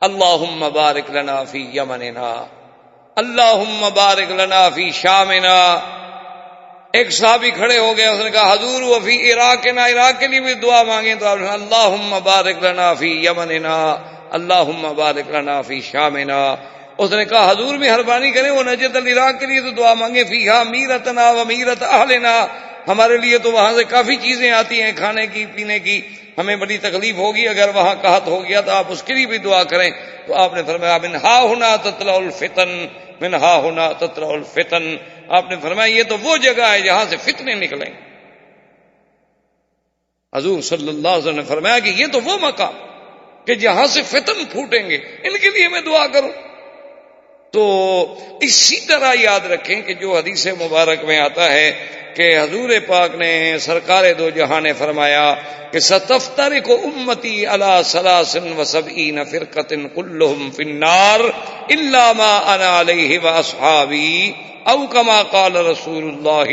اللہم بارک لنا فی یمننا، اللہم بارک لنا فی شامنا۔ ایک صحابی کھڑے ہو گئے، اس نے کہا حضور وفی عراقنا، عراق کے لیے بھی دعا مانگیں، تو آپ نے اللہم بارک لنا فی یمننا، اللہم بارک لنا فی شامنا۔ اس نے کہا حضور مہربانی کریں وہ نجد العراق کے لیے تو دعا مانگیں، فیہا میرتنا و میرت اہلنا، ہمارے لیے تو وہاں سے کافی چیزیں آتی ہیں کھانے کی پینے کی، ہمیں بڑی تکلیف ہوگی اگر وہاں قحط ہو گیا، تو آپ اس کے لیے بھی دعا کریں۔ تو آپ نے فرمایا من ہا ہنا تطلع الفتن، من ہا ہنا تطلع الفتن، آپ نے فرمایا یہ تو وہ جگہ ہے جہاں سے فتنے نکلیں۔ حضور صلی اللہ علیہ وسلم نے فرمایا کہ یہ تو وہ مقام کہ جہاں سے فتن پھوٹیں گے، ان کے لیے میں دعا کروں۔ تو اسی طرح یاد رکھیں کہ جو حدیث مبارک میں آتا ہے کہ حضور پاک نے سرکار دو جہاں نے فرمایا کہ ستفترق امتی علی 73 فرقۃ کلہم فی النار الا ما انا علیہ واصحابی او کما قال رسول اللہ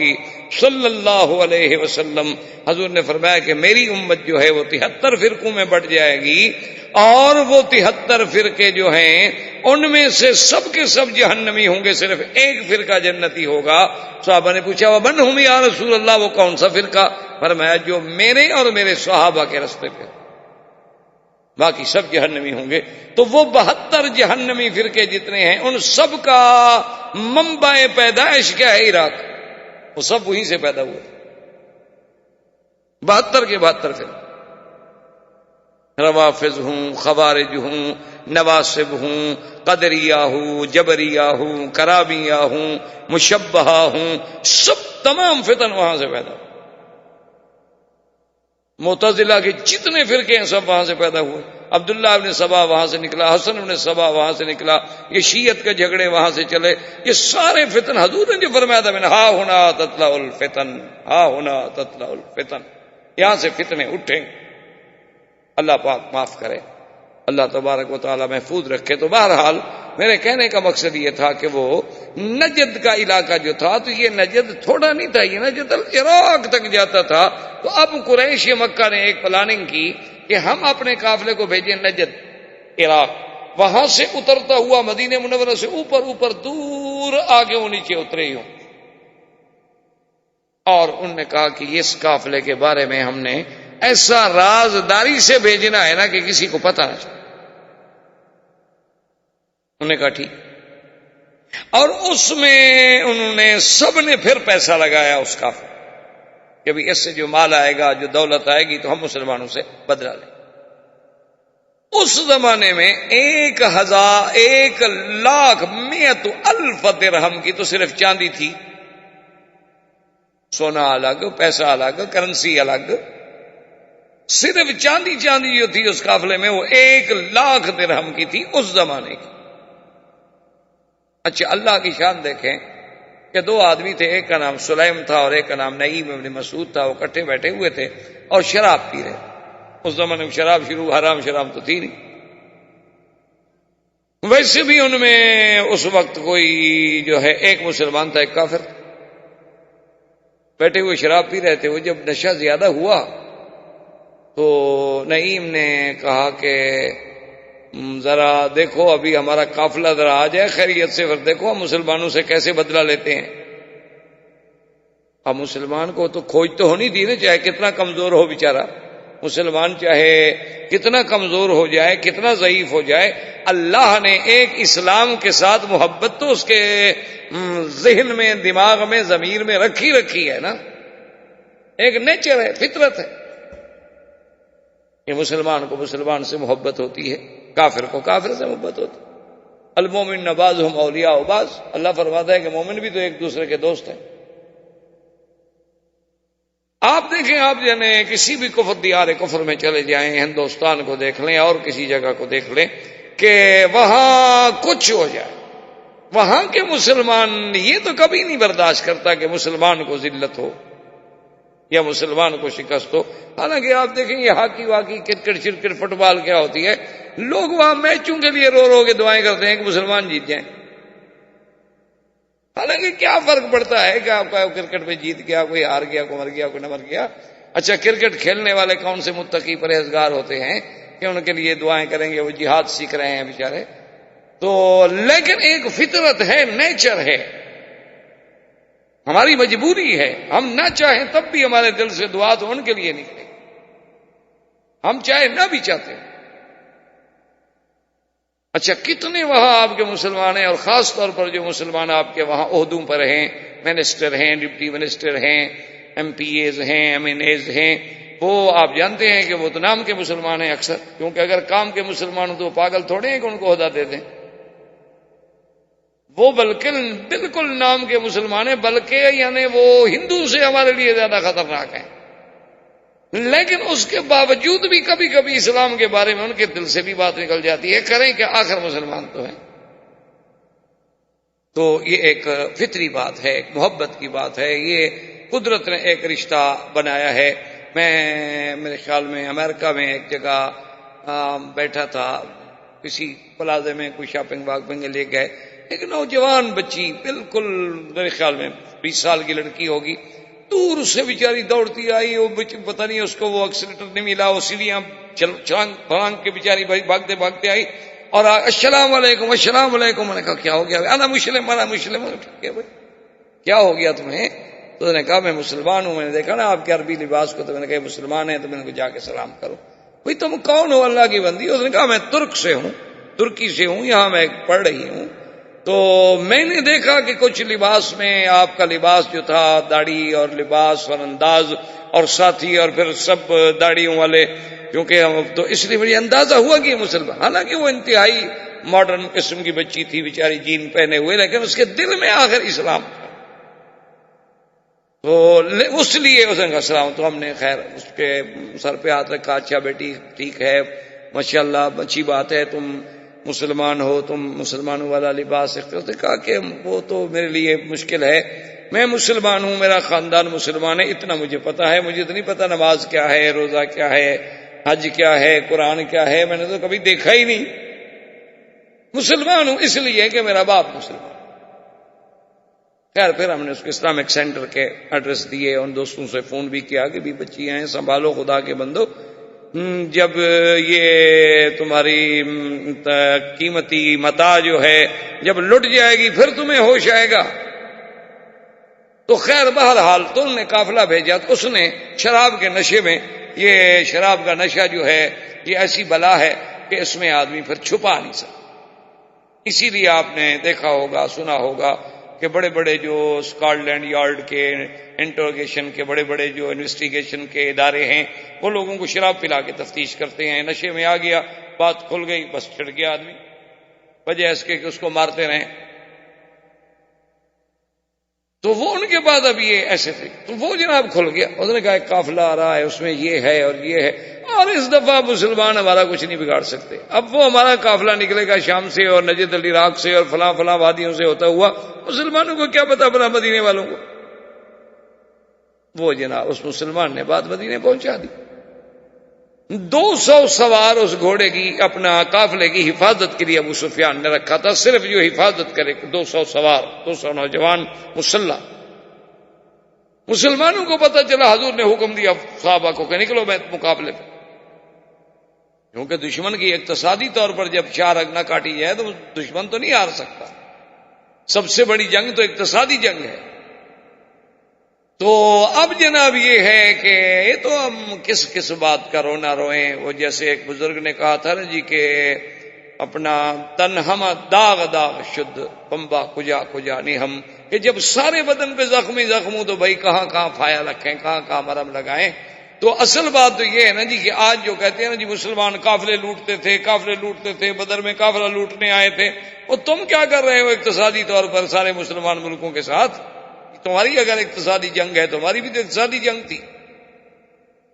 صلی اللہ علیہ وسلم. حضور نے فرمایا کہ میری امت جو ہے وہ 73 فرقوں میں بٹ جائے گی، اور وہ 73 فرقے جو ہیں ان میں سے سب کے سب جہنمی ہوں گے، صرف ایک فرقہ جنتی ہوگا. صحابہ نے پوچھا ومن ہم یا رسول اللہ، وہ کون سا فرقہ؟ فرمایا جو میرے اور میرے صحابہ کے راستے پہ، باقی سب جہنمی ہوں گے. تو وہ 72 جہنمی فرقے جتنے ہیں ان سب کا منبع پیدائش کیا ہے؟ عراق. وہ سب وہیں سے پیدا ہوئے، 72 کے 72 فرقے. روافض ہوں، خوارج ہوں، نواسب ہوں، قدریہ ہوں، جبریہ ہوں، کرابیہ ہوں، مشبہہ ہوں، سب تمام فتن وہاں سے پیدا ہوئے. معتزلہ کے جتنے فرقے ہیں سب وہاں سے پیدا ہوئے. عبداللہ ابن سبا وہاں سے نکلا، حسن ابن سبا وہاں سے نکلا، یہ شیعت کے جھگڑے وہاں سے چلے. یہ سارے فتن حضور نے جو فرمایا تھا، میں نے ہا ہونا تطلع الفتن، ہا ہونا تطلع الفتن، یہاں سے فتنے اٹھیں. اللہ پاک معاف کرے، اللہ تبارک و تعالی محفوظ رکھے. تو بہرحال میرے کہنے کا مقصد یہ تھا کہ وہ نجد کا علاقہ جو تھا، تو یہ نجد تھوڑا نہیں تھا، یہ نجد عراق تک جاتا تھا. تو اب قریش مکہ نے ایک پلاننگ کی کہ ہم اپنے قافلے کو بھیجیں نجد، عراق، وہاں سے اترتا ہوا مدینہ منورہ سے اوپر اوپر دور آگے وہ نیچے اترے ہی ہوں. اور انہوں نے کہا کہ اس قافلے کے بارے میں ہم نے ایسا رازداری سے بھیجنا ہے نا کہ کسی کو پتہ نہ چلے. انہوں نے کہا ٹھیک. اور اس میں انہوں نے سب نے پھر پیسہ لگایا اس قافلے کہ بھی اس سے جو مال آئے گا، جو دولت آئے گی، تو ہم مسلمانوں سے بدلہ لیں. اس زمانے میں 1,00,000 درہم کی تو صرف چاندی تھی، سونا الگ، پیسہ الگ، کرنسی الگ. صرف چاندی جو تھی اس قافلے میں وہ 1,00,000 درہم کی تھی اس زمانے کی. اچھا اللہ کی شان دیکھیں کہ 2 آدمی تھے، ایک کا نام سلیم تھا اور ایک کا نام نعیم ابن مسعود تھا. وہ کٹھے بیٹھے ہوئے تھے اور شراب پی رہے. اس زمانے میں شراب شروع، حرام شراب تو تھی نہیں. ویسے بھی ان میں اس وقت کوئی جو ہے ایک مسلمان تھا، ایک کافر. بیٹھے ہوئے شراب پی رہے تھے. وہ جب نشہ زیادہ ہوا تو نعیم نے کہا کہ ذرا دیکھو ابھی ہمارا قافلہ ذرا آ جائے خیریت سے، پھر دیکھو ہم مسلمانوں سے کیسے بدلہ لیتے ہیں. اب مسلمان کو تو کھوج تو ہونی تھی نا، چاہے کتنا کمزور ہو بیچارہ. مسلمان چاہے کتنا کمزور ہو جائے، کتنا ضعیف ہو جائے، اللہ نے ایک اسلام کے ساتھ محبت تو اس کے ذہن میں، دماغ میں، ضمیر میں رکھی ہے نا. ایک نیچر ہے، فطرت ہے. یہ مسلمان کو مسلمان سے محبت ہوتی ہے، کافر کو کافر سے محبت ہوتی ہے. المومن بعضهم اولیاء بعض، اللہ فرماتا ہے کہ مومن بھی تو ایک دوسرے کے دوست ہیں. آپ دیکھیں، آپ جانے کسی بھی کفر دیار کفر میں چلے جائیں، ہندوستان کو دیکھ لیں اور کسی جگہ کو دیکھ لیں کہ وہاں کچھ ہو جائے، وہاں کے مسلمان یہ تو کبھی نہیں برداشت کرتا کہ مسلمان کو ذلت ہو یا مسلمان کو شکست ہو. حالانکہ آپ دیکھیں یہ ہاکی واکی، کرکٹ شرکٹ، فٹ بال کیا ہوتی ہے، لوگ وہاں میچوں کے لیے رو کے دعائیں کرتے ہیں کہ مسلمان جیت جائیں. حالانکہ کیا فرق پڑتا ہے کہ آپ کا کرکٹ میں جیت گیا، کوئی ہار گیا، کوئی مر گیا، کوئی نہ مر گیا. اچھا کرکٹ کھیلنے والے کون سے متقی پرہیزگار ہوتے ہیں کہ ان کے لیے دعائیں کریں گے، وہ جہاد سیکھ رہے ہیں بیچارے. تو لیکن ایک فطرت ہے، نیچر ہے، ہماری مجبوری ہے. ہم نہ چاہیں تب بھی ہمارے دل سے دعا تو ان کے لیے نکلے، ہم چاہے نہ بھی چاہتے ہیں. اچھا کتنے وہاں آپ کے مسلمان ہیں، اور خاص طور پر جو مسلمان آپ کے وہاں عہدوں پر ہیں، منسٹر ہیں، ڈپٹی منسٹر ہیں، ایم پی ایز ہیں، ایم این ایز ہیں، وہ آپ جانتے ہیں کہ وہ تو نام کے مسلمان ہیں اکثر. کیونکہ اگر کام کے مسلمان ہوں تو وہ پاگل تھوڑے ہیں کہ ان کو عہدہ دے دیں. وہ بلکہ بالکل نام کے مسلمان ہیں، بلکہ یعنی وہ ہندو سے ہمارے لیے زیادہ خطرناک ہیں. لیکن اس کے باوجود بھی کبھی کبھی اسلام کے بارے میں ان کے دل سے بھی بات نکل جاتی ہے، کریں کہ آخر مسلمان تو ہیں. تو یہ ایک فطری بات ہے، ایک محبت کی بات ہے. یہ قدرت نے ایک رشتہ بنایا ہے. میں میرے خیال میں امریکہ میں ایک جگہ بیٹھا تھا کسی پلازے میں کوئی شاپنگ واپنگ لے گئے، ایک نوجوان بچی بالکل میرے خیال میں 20 سال کی لڑکی ہوگی، دور سے بیچاری دوڑتی آئی، وہ پتہ نہیں اس کو وہ ایکسیلیٹر نہیں ملا، وہ سیڑھیاں چھلانگ پھلانگ کے بیچاری بھاگتے بھاگتے آئی اور السلام علیکم السلام علیکم. میں نے کہا کیا ہو گیا؟ انا مسلم انا مسلم. کیا ہو گیا تمہیں؟ تو اس نے کہا میں مسلمان ہوں. میں نے دیکھا نا آپ کے عربی لباس کو، تو میں نے کہا مسلمان ہیں، تو میں نے کہا جا کے سلام کرو. بھئی تم کون ہو اللہ کی بندی؟ اس نے کہا میں ترک سے ہوں، ترکی سے ہوں، یہاں میں پڑھ رہی ہوں. تو میں نے دیکھا کہ کچھ لباس میں آپ کا لباس جو تھا، داڑھی اور لباس اور انداز اور ساتھی اور پھر سب داڑھیوں والے، کیونکہ تو اس لیے مجھے اندازہ ہوا کہ یہ مسلمان، حالانکہ وہ انتہائی ماڈرن قسم کی بچی تھی بیچاری، جین پہنے ہوئے، لیکن اس کے دل میں آخر اسلام تھا. تو اس لیے اس نے کہا السلام. تو ہم نے خیر اس کے سر پہ ہاتھ رکھا، اچھا بیٹی ٹھیک ہے، ماشاءاللہ اچھی بات ہے، تم مسلمان ہو، تم مسلمانوں والا لباس اختیار. اس نے کہا کہ وہ تو میرے لیے مشکل ہے، میں مسلمان ہوں، میرا خاندان مسلمان ہے، اتنا مجھے پتا ہے، مجھے تو نہیں پتا نماز کیا ہے، روزہ کیا ہے، حج کیا ہے، قرآن کیا ہے، میں نے تو کبھی دیکھا ہی نہیں. مسلمان ہوں اس لیے کہ میرا باپ مسلمان. خیر پھر ہم نے اس کو اسلامک سینٹر کے ایڈریس دیے، اور دوستوں سے فون بھی کیا کہ بھی بچی ہیں، سنبھالو خدا کے بندو، جب یہ تمہاری قیمتی متاع جو ہے جب لٹ جائے گی پھر تمہیں ہوش آئے گا. تو خیر بہرحال تو انہوں نے قافلہ بھیجا. تو اس نے شراب کے نشے میں، یہ شراب کا نشہ جو ہے یہ ایسی بلا ہے کہ اس میں آدمی پھر چھپا نہیں سکتا. اسی لیے آپ نے دیکھا ہوگا، سنا ہوگا کہ بڑے بڑے جو اسکاٹ لینڈ یارڈ کے انٹروگیشن کے بڑے بڑے جو انویسٹیگیشن کے ادارے ہیں، وہ لوگوں کو شراب پلا کے تفتیش کرتے ہیں. نشے میں آ گیا، بات کھل گئی، بس چھڑ گیا آدمی، وجہ اس کے کہ اس کو مارتے رہیں. تو وہ ان کے بعد اب یہ ایسے تھے، تو وہ جناب کھل گیا. اس نے کہا ایک قافلہ آ رہا ہے، اس میں یہ ہے اور یہ ہے، اور اس دفعہ مسلمان ہمارا کچھ نہیں بگاڑ سکتے. اب وہ ہمارا قافلہ نکلے گا شام سے اور نجد العراق سے اور فلاں فلاں وادیوں سے ہوتا ہوا، مسلمانوں کو کیا پتا بنا مدینے والوں کو. وہ جناب اس مسلمان نے بات مدینے پہنچا دی. 200 سوار اس گھوڑے کی، اپنا قافلے کی حفاظت کے لیے ابو سفیان نے رکھا تھا، صرف جو حفاظت کرے. 200 سوار، 200 نوجوان مسلح. مسلمانوں کو پتہ چلا، حضور نے حکم دیا صحابہ کو کہ نکلو بیت مقابلے پہ، کیونکہ دشمن کی اقتصادی طور پر جب شارک نہ کاٹی جائے تو دشمن تو نہیں ہار سکتا. سب سے بڑی جنگ تو اقتصادی جنگ ہے. تو اب جناب یہ ہے کہ یہ تو ہم کس بات کا رونا روئیں. وہ جیسے ایک بزرگ نے کہا تھا نا جی کہ اپنا تن ہم داغ داغ شد پمبا کجا کجا نہیں ہم، کہ جب سارے بدن پہ زخمی ہوں تو بھائی کہاں کہاں پھایا رکھیں، کہاں کہاں مرہم لگائیں. تو اصل بات تو یہ ہے نا جی کہ آج جو کہتے ہیں نا جی مسلمان قافلے لوٹتے تھے، بدر میں قافلہ لوٹنے آئے تھے، وہ تم کیا کر رہے ہو اقتصادی طور پر سارے مسلمان ملکوں کے ساتھ؟ تمہاری اگر اقتصادی جنگ ہے، تمہاری بھی تو اقتصادی جنگ تھی.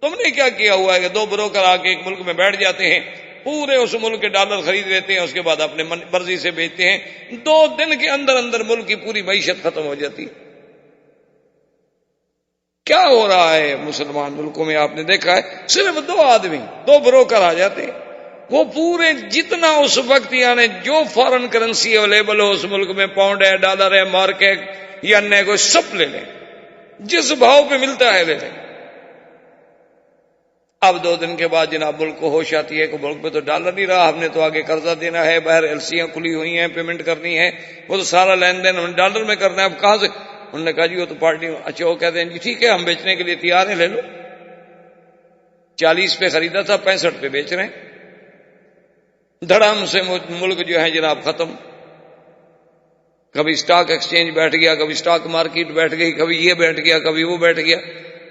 تم نے کیا کیا ہوا ہے کہ 2 بروکر آ کے ایک ملک میں بیٹھ جاتے ہیں، پورے اس ملک کے ڈالر خرید لیتے ہیں، اس کے بعد اپنے مرضی سے بیچتے ہیں، 2 دن کے اندر ملک کی پوری معیشت ختم ہو جاتی. کیا ہو رہا ہے مسلمان ملکوں میں؟ آپ نے دیکھا ہے صرف 2 آدمی 2 بروکر آ جاتے ہیں، وہ پورے جتنا اس وقت یعنی جو فارن کرنسی اویلیبل ہو اس ملک میں، پاؤنڈ ہے، ڈالر ہے، مارک ہے یا نئے کوئی، سب لے لیں، جس بھاؤ پہ ملتا ہے لے لیں. اب 2 دن کے بعد جناب ملک کو ہوش آتی ہے کہ ملک میں تو ڈالر نہیں رہا، ہم نے تو آگے قرضہ دینا ہے، باہر ایلسیاں کھلی ہوئی ہیں، پیمنٹ کرنی ہے، وہ تو سارا لین دین ہم نے ڈالر میں کرنا ہے. اب کہاں سے؟ انہوں نے کہا جی وہ تو پارٹی. اچھا وہ کہتے ہیں جی ٹھیک ہے ہم بیچنے کے لیے تیار ہیں، لے لو. 40 پہ خریدا تھا، 65 پہ بیچ رہے ہیں. دھڑام سے ملک جو ہے جناب ختم. کبھی سٹاک ایکسچینج بیٹھ گیا، کبھی سٹاک مارکیٹ بیٹھ گئی، کبھی یہ بیٹھ گیا، کبھی وہ بیٹھ گیا.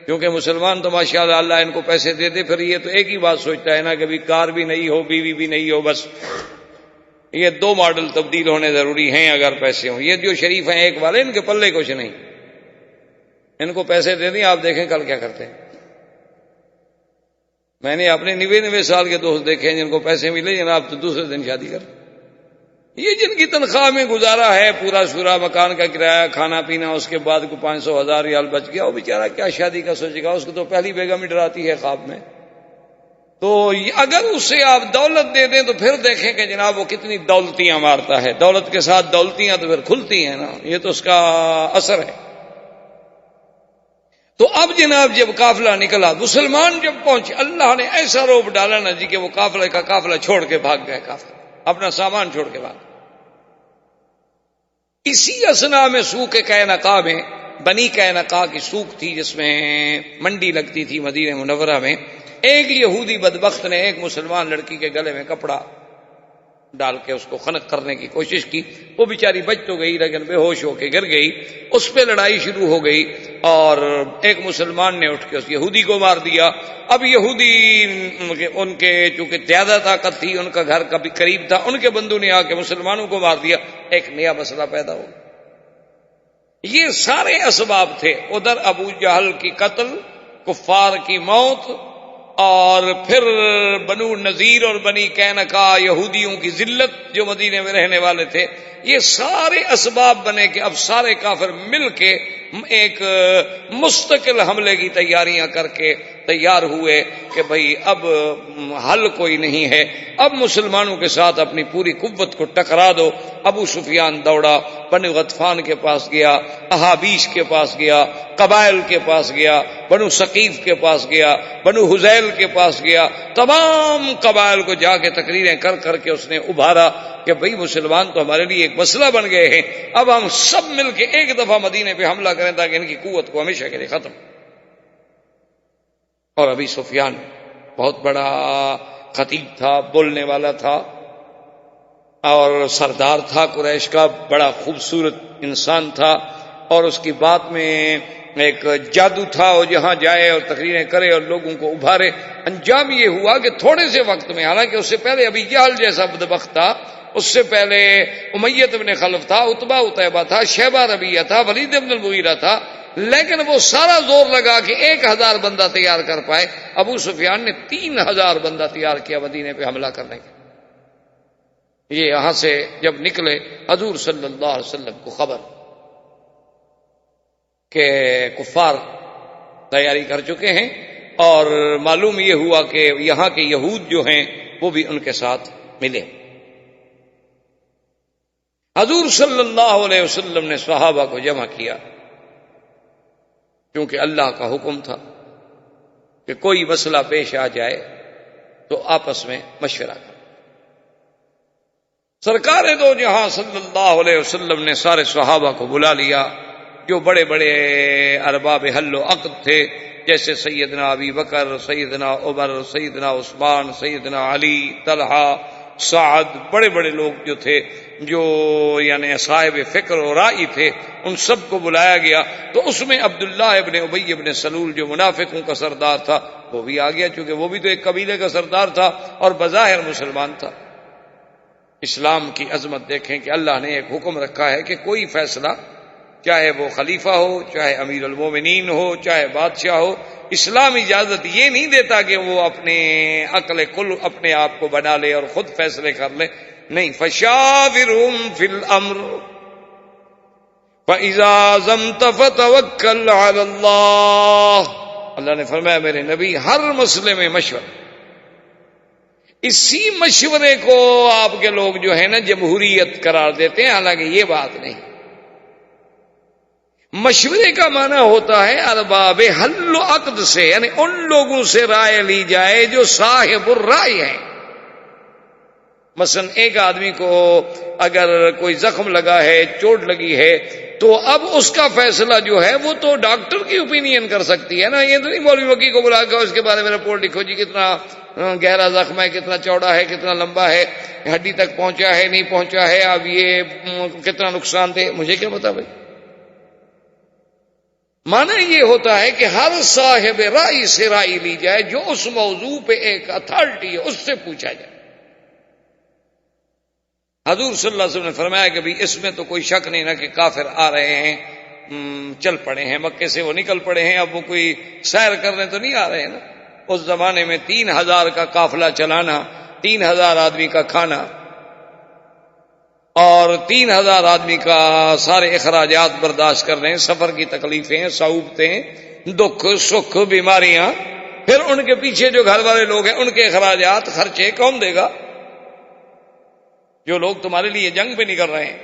کیونکہ مسلمان تو ماشاءاللہ اللہ ان کو پیسے دے دے، پھر یہ تو ایک ہی بات سوچتا ہے نا کہ کار بھی نہیں ہو، بیوی بھی نہیں ہو، بس یہ 2 ماڈل تبدیل ہونے ضروری ہیں اگر پیسے ہوں. یہ جو شریف ہیں ایک والے، ان کے پلے کچھ نہیں، ان کو پیسے دے دیں، آپ دیکھیں کل کیا کرتے ہیں. میں نے اپنے 90 سال کے دوست دیکھے ہیں جن کو پیسے ملے جناب تو دوسرے دن شادی کر. یہ جن کی تنخواہ میں گزارا ہے پورا سورا، مکان کا کرایہ، کھانا پینا، اس کے بعد کو 500,000 ریال بچ گیا، وہ بیچارہ کیا شادی کا سوچے گا؟ اس کو تو پہلی بیگم ہی ڈراتی ہے خواب میں. تو اگر اسے آپ دولت دے دیں تو پھر دیکھیں کہ جناب وہ کتنی دولتیاں مارتا ہے. دولت کے ساتھ دولتیاں تو پھر کھلتی ہیں نا، یہ تو اس کا اثر ہے. تو اب جناب جب قافلہ نکلا، مسلمان جب پہنچے، اللہ نے ایسا روب ڈالا نا جی کہ وہ قافلے کا قافلہ چھوڑ کے بھاگ گئے، قافلہ اپنا سامان چھوڑ کے بھاگ گئے. اسی اثنا میں سوق قینقاع میں، بنی قینقاع کی سوق تھی جس میں منڈی لگتی تھی مدینہ منورہ میں، ایک یہودی بدبخت نے ایک مسلمان لڑکی کے گلے میں کپڑا ڈال کے اس کو خنق کرنے کی کوشش کی. وہ بیچاری بچ تو گئی لیکن بے ہوش ہو کے گر گئی. اس پہ لڑائی شروع ہو گئی اور ایک مسلمان نے اٹھ کے اس یہودی کو مار دیا. اب یہودی ان کے چونکہ زیادہ طاقت تھی، ان کا گھر کبھی قریب تھا، ان کے بندوں نے آ کے مسلمانوں کو مار دیا. ایک نیا مسئلہ پیدا ہو. یہ سارے اسباب تھے. ادھر ابو جہل کی قتل، کفار کی موت، اور پھر بنو نذیر اور بنی قینقاع یہودیوں کی ذلت جو مدینے میں رہنے والے تھے. یہ سارے اسباب بنے کہ اب سارے کافر مل کے ایک مستقل حملے کی تیاریاں کر کے تیار ہوئے کہ بھئی اب حل کوئی نہیں ہے، اب مسلمانوں کے ساتھ اپنی پوری قوت کو ٹکرا دو. ابو سفیان دوڑا، بنو غطفان کے پاس گیا، احابیش کے پاس گیا، قبائل کے پاس گیا، بنو ثقیف کے پاس گیا، بنو حذیل کے پاس گیا. تمام قبائل کو جا کے تقریریں کر کر کے اس نے ابھارا کہ بھئی مسلمان تو ہمارے لیے ایک مسئلہ بن گئے ہیں، اب ہم سب مل کے ایک دفعہ مدینے پہ حملہ کریں تاکہ ان کی قوت کو ہمیشہ کے لیے ختم. اور ابی سفیان بہت بڑا خطیب تھا، بولنے والا تھا اور سردار تھا قریش کا، بڑا خوبصورت انسان تھا اور اس کی بات میں ایک جادو تھا، اور جہاں جائے اور تقریریں کرے اور لوگوں کو ابھارے. انجام یہ ہوا کہ تھوڑے سے وقت میں، حالانکہ اس سے پہلے ابی جہل جیسا بدبخت تھا، اس سے پہلے امیہ بن خلف تھا، عتبہ عتیبہ تھا، شیبہ ربیعہ تھا، ولید بن المغیرہ تھا، لیکن وہ سارا زور لگا کہ 1000 بندہ تیار کر پائے. ابو سفیان نے 3000 بندہ تیار کیا مدینے پہ حملہ کرنے کے. یہ یہاں سے جب نکلے حضور صلی اللہ علیہ وسلم کو خبر کہ کفار تیاری کر چکے ہیں، اور معلوم یہ ہوا کہ یہاں کے یہود جو ہیں وہ بھی ان کے ساتھ ملے. حضور صلی اللہ علیہ وسلم نے صحابہ کو جمع کیا، کیونکہ اللہ کا حکم تھا کہ کوئی مسئلہ پیش آ جائے تو آپس میں مشورہ کرو. سرکار دو جہاں صلی اللہ علیہ وسلم نے سارے صحابہ کو بلا لیا، جو بڑے بڑے ارباب حل و عقد تھے، جیسے سیدنا ابی بکر، سیدنا عمر، سیدنا عثمان، سیدنا علی، طلحہ، سعد، بڑے بڑے لوگ جو تھے، جو یعنی صاحب فکر و رائی تھے، ان سب کو بلایا گیا. تو اس میں عبداللہ ابن ابی ابن سلول جو منافقوں کا سردار تھا وہ بھی آ گیا، چونکہ وہ بھی تو ایک قبیلے کا سردار تھا اور بظاہر مسلمان تھا. اسلام کی عظمت دیکھیں کہ اللہ نے ایک حکم رکھا ہے کہ کوئی فیصلہ، چاہے وہ خلیفہ ہو، چاہے امیر المومنین ہو، چاہے بادشاہ ہو، اسلام اجازت یہ نہیں دیتا کہ وہ اپنے عقل کل اپنے آپ کو بنا لے اور خود فیصلے کر لے. نہیں، فشاورہم فی الامر فاذا عزمت فتوکل علی اللہ. اللہ نے فرمایا میرے نبی ہر مسئلے میں مشورہ. اسی مشورے کو آپ کے لوگ جو ہے نا جمہوریت قرار دیتے ہیں، حالانکہ یہ بات نہیں. مشورے کا معنی ہوتا ہے ارباب حل و عقد سے، یعنی ان لوگوں سے رائے لی جائے جو صاحب الرائے ہیں. مثلا ایک آدمی کو اگر کوئی زخم لگا ہے، چوٹ لگی ہے، تو اب اس کا فیصلہ جو ہے وہ تو ڈاکٹر کی اوپینین کر سکتی ہے نا. یہ تو نہیں مولوی وکیل کو بلا کے اس کے بارے میں رپورٹ لکھو جی کتنا گہرا زخم ہے، کتنا چوڑا ہے، کتنا لمبا ہے، ہڈی تک پہنچا ہے نہیں پہنچا ہے، اب یہ کتنا نقصان دہ، مجھے کیا پتا بھائی. معنی یہ ہوتا ہے کہ ہر صاحب رائے سے رائے لی جائے، جو اس موضوع پہ ایک اتھارٹی ہے اس سے پوچھا جائے. حضور صلی اللہ علیہ وسلم نے فرمایا کہ بھی اس میں تو کوئی شک نہیں نا کہ کافر آ رہے ہیں، چل پڑے ہیں مکے سے، وہ نکل پڑے ہیں، اب وہ کوئی سیر کرنے تو نہیں آ رہے ہیں نا. اس زمانے میں 3000 کا قافلہ چلانا، 3000 آدمی کا کھانا اور 3000 آدمی کا سارے اخراجات برداشت کر رہے ہیں، سفر کی تکلیفیں، صعوبتیں، دکھ سکھ، بیماریاں، پھر ان کے پیچھے جو گھر والے لوگ ہیں ان کے اخراجات خرچے کون دے گا؟ جو لوگ تمہارے لیے جنگ پہ نکل رہے ہیں۔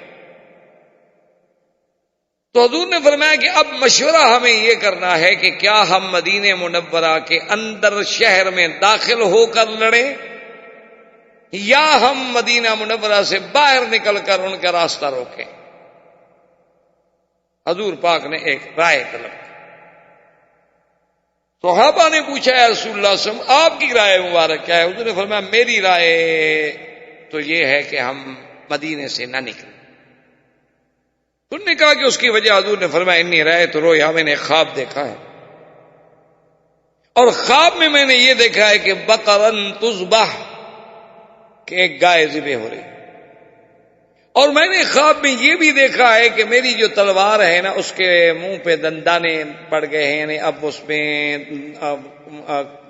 تو حضور نے فرمایا کہ اب مشورہ ہمیں یہ کرنا ہے کہ کیا ہم مدینہ منورہ کے اندر شہر میں داخل ہو کر لڑیں یا ہم مدینہ منورہ سے باہر نکل کر ان کا راستہ روکیں۔ حضور پاک نے ایک رائے طلب کی۔ صحابہ نے پوچھا یا رسول اللہ صلی اللہ علیہ وسلم آپ کی رائے مبارک کیا ہے؟ حضور نے فرمایا میری رائے تو یہ ہے کہ ہم مدینے سے نہ نکلیں۔ انہوں نے کہا کہ اس کی وجہ؟ حضور نے فرمایا انی رائے تو رویا، میں نے خواب دیکھا ہے، اور خواب میں نے یہ دیکھا ہے کہ بقرن تذبح، کہ ایک گائے ذبح ہو رہی، اور میں نے خواب میں یہ بھی دیکھا ہے کہ میری جو تلوار ہے نا اس کے منہ پہ دندانے پڑ گئے ہیں، یعنی اب اس میں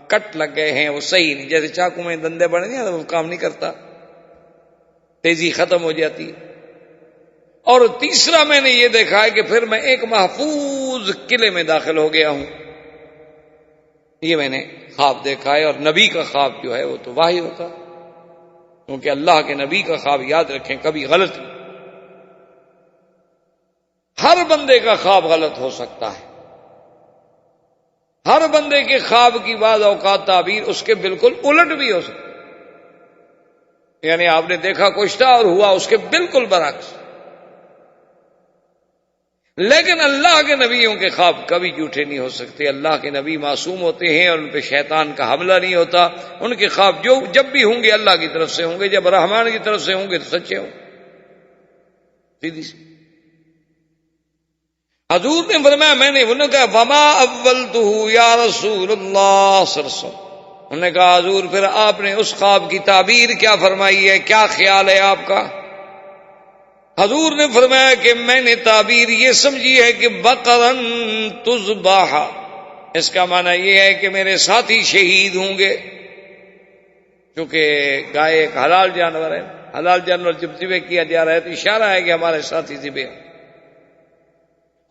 کٹ لگ گئے ہیں، وہ صحیح نہیں، جیسے چاقو میں دندے پڑے نہیں وہ کام نہیں کرتا، تیزی ختم ہو جاتی۔ اور تیسرا میں نے یہ دیکھا ہے کہ پھر میں ایک محفوظ قلعے میں داخل ہو گیا ہوں۔ یہ میں نے خواب دیکھا ہے، اور نبی کا خواب جو ہے وہ تو واحد ہوتا، کیونکہ اللہ کے نبی کا خواب یاد رکھیں کبھی غلط نہیں۔ ہر بندے کا خواب غلط ہو سکتا ہے، ہر بندے کے خواب کی بعض اوقات تعبیر اس کے بالکل الٹ بھی ہو سکتی، یعنی آپ نے دیکھا کچھ تھا اور ہوا اس کے بالکل برعکس۔ لیکن اللہ کے نبیوں کے خواب کبھی جھوٹے نہیں ہو سکتے، اللہ کے نبی معصوم ہوتے ہیں اور ان پہ شیطان کا حملہ نہیں ہوتا، ان کے خواب جب بھی ہوں گے اللہ کی طرف سے ہوں گے، جب رحمان کی طرف سے ہوں گے تو سچے ہوں گے، سیدھی سی۔ حضور نے فرمایا میں نے انہوں نے کہا وما اولتہ یا رسول اللہ صلی اللہ علیہ وسلم، انہوں نے کہا حضور پھر آپ نے اس خواب کی تعبیر کیا فرمائی ہے، کیا خیال ہے آپ کا؟ حضور نے فرمایا کہ میں نے تعبیر یہ سمجھی ہے کہ بقرن تذبح، اس کا معنی یہ ہے کہ میرے ساتھی شہید ہوں گے، کیونکہ گائے ایک حلال جانور ہے، حلال جانور جب ذبح کیا جا رہا ہے تو اشارہ ہے کہ ہمارے ساتھی ذبح ہوں۔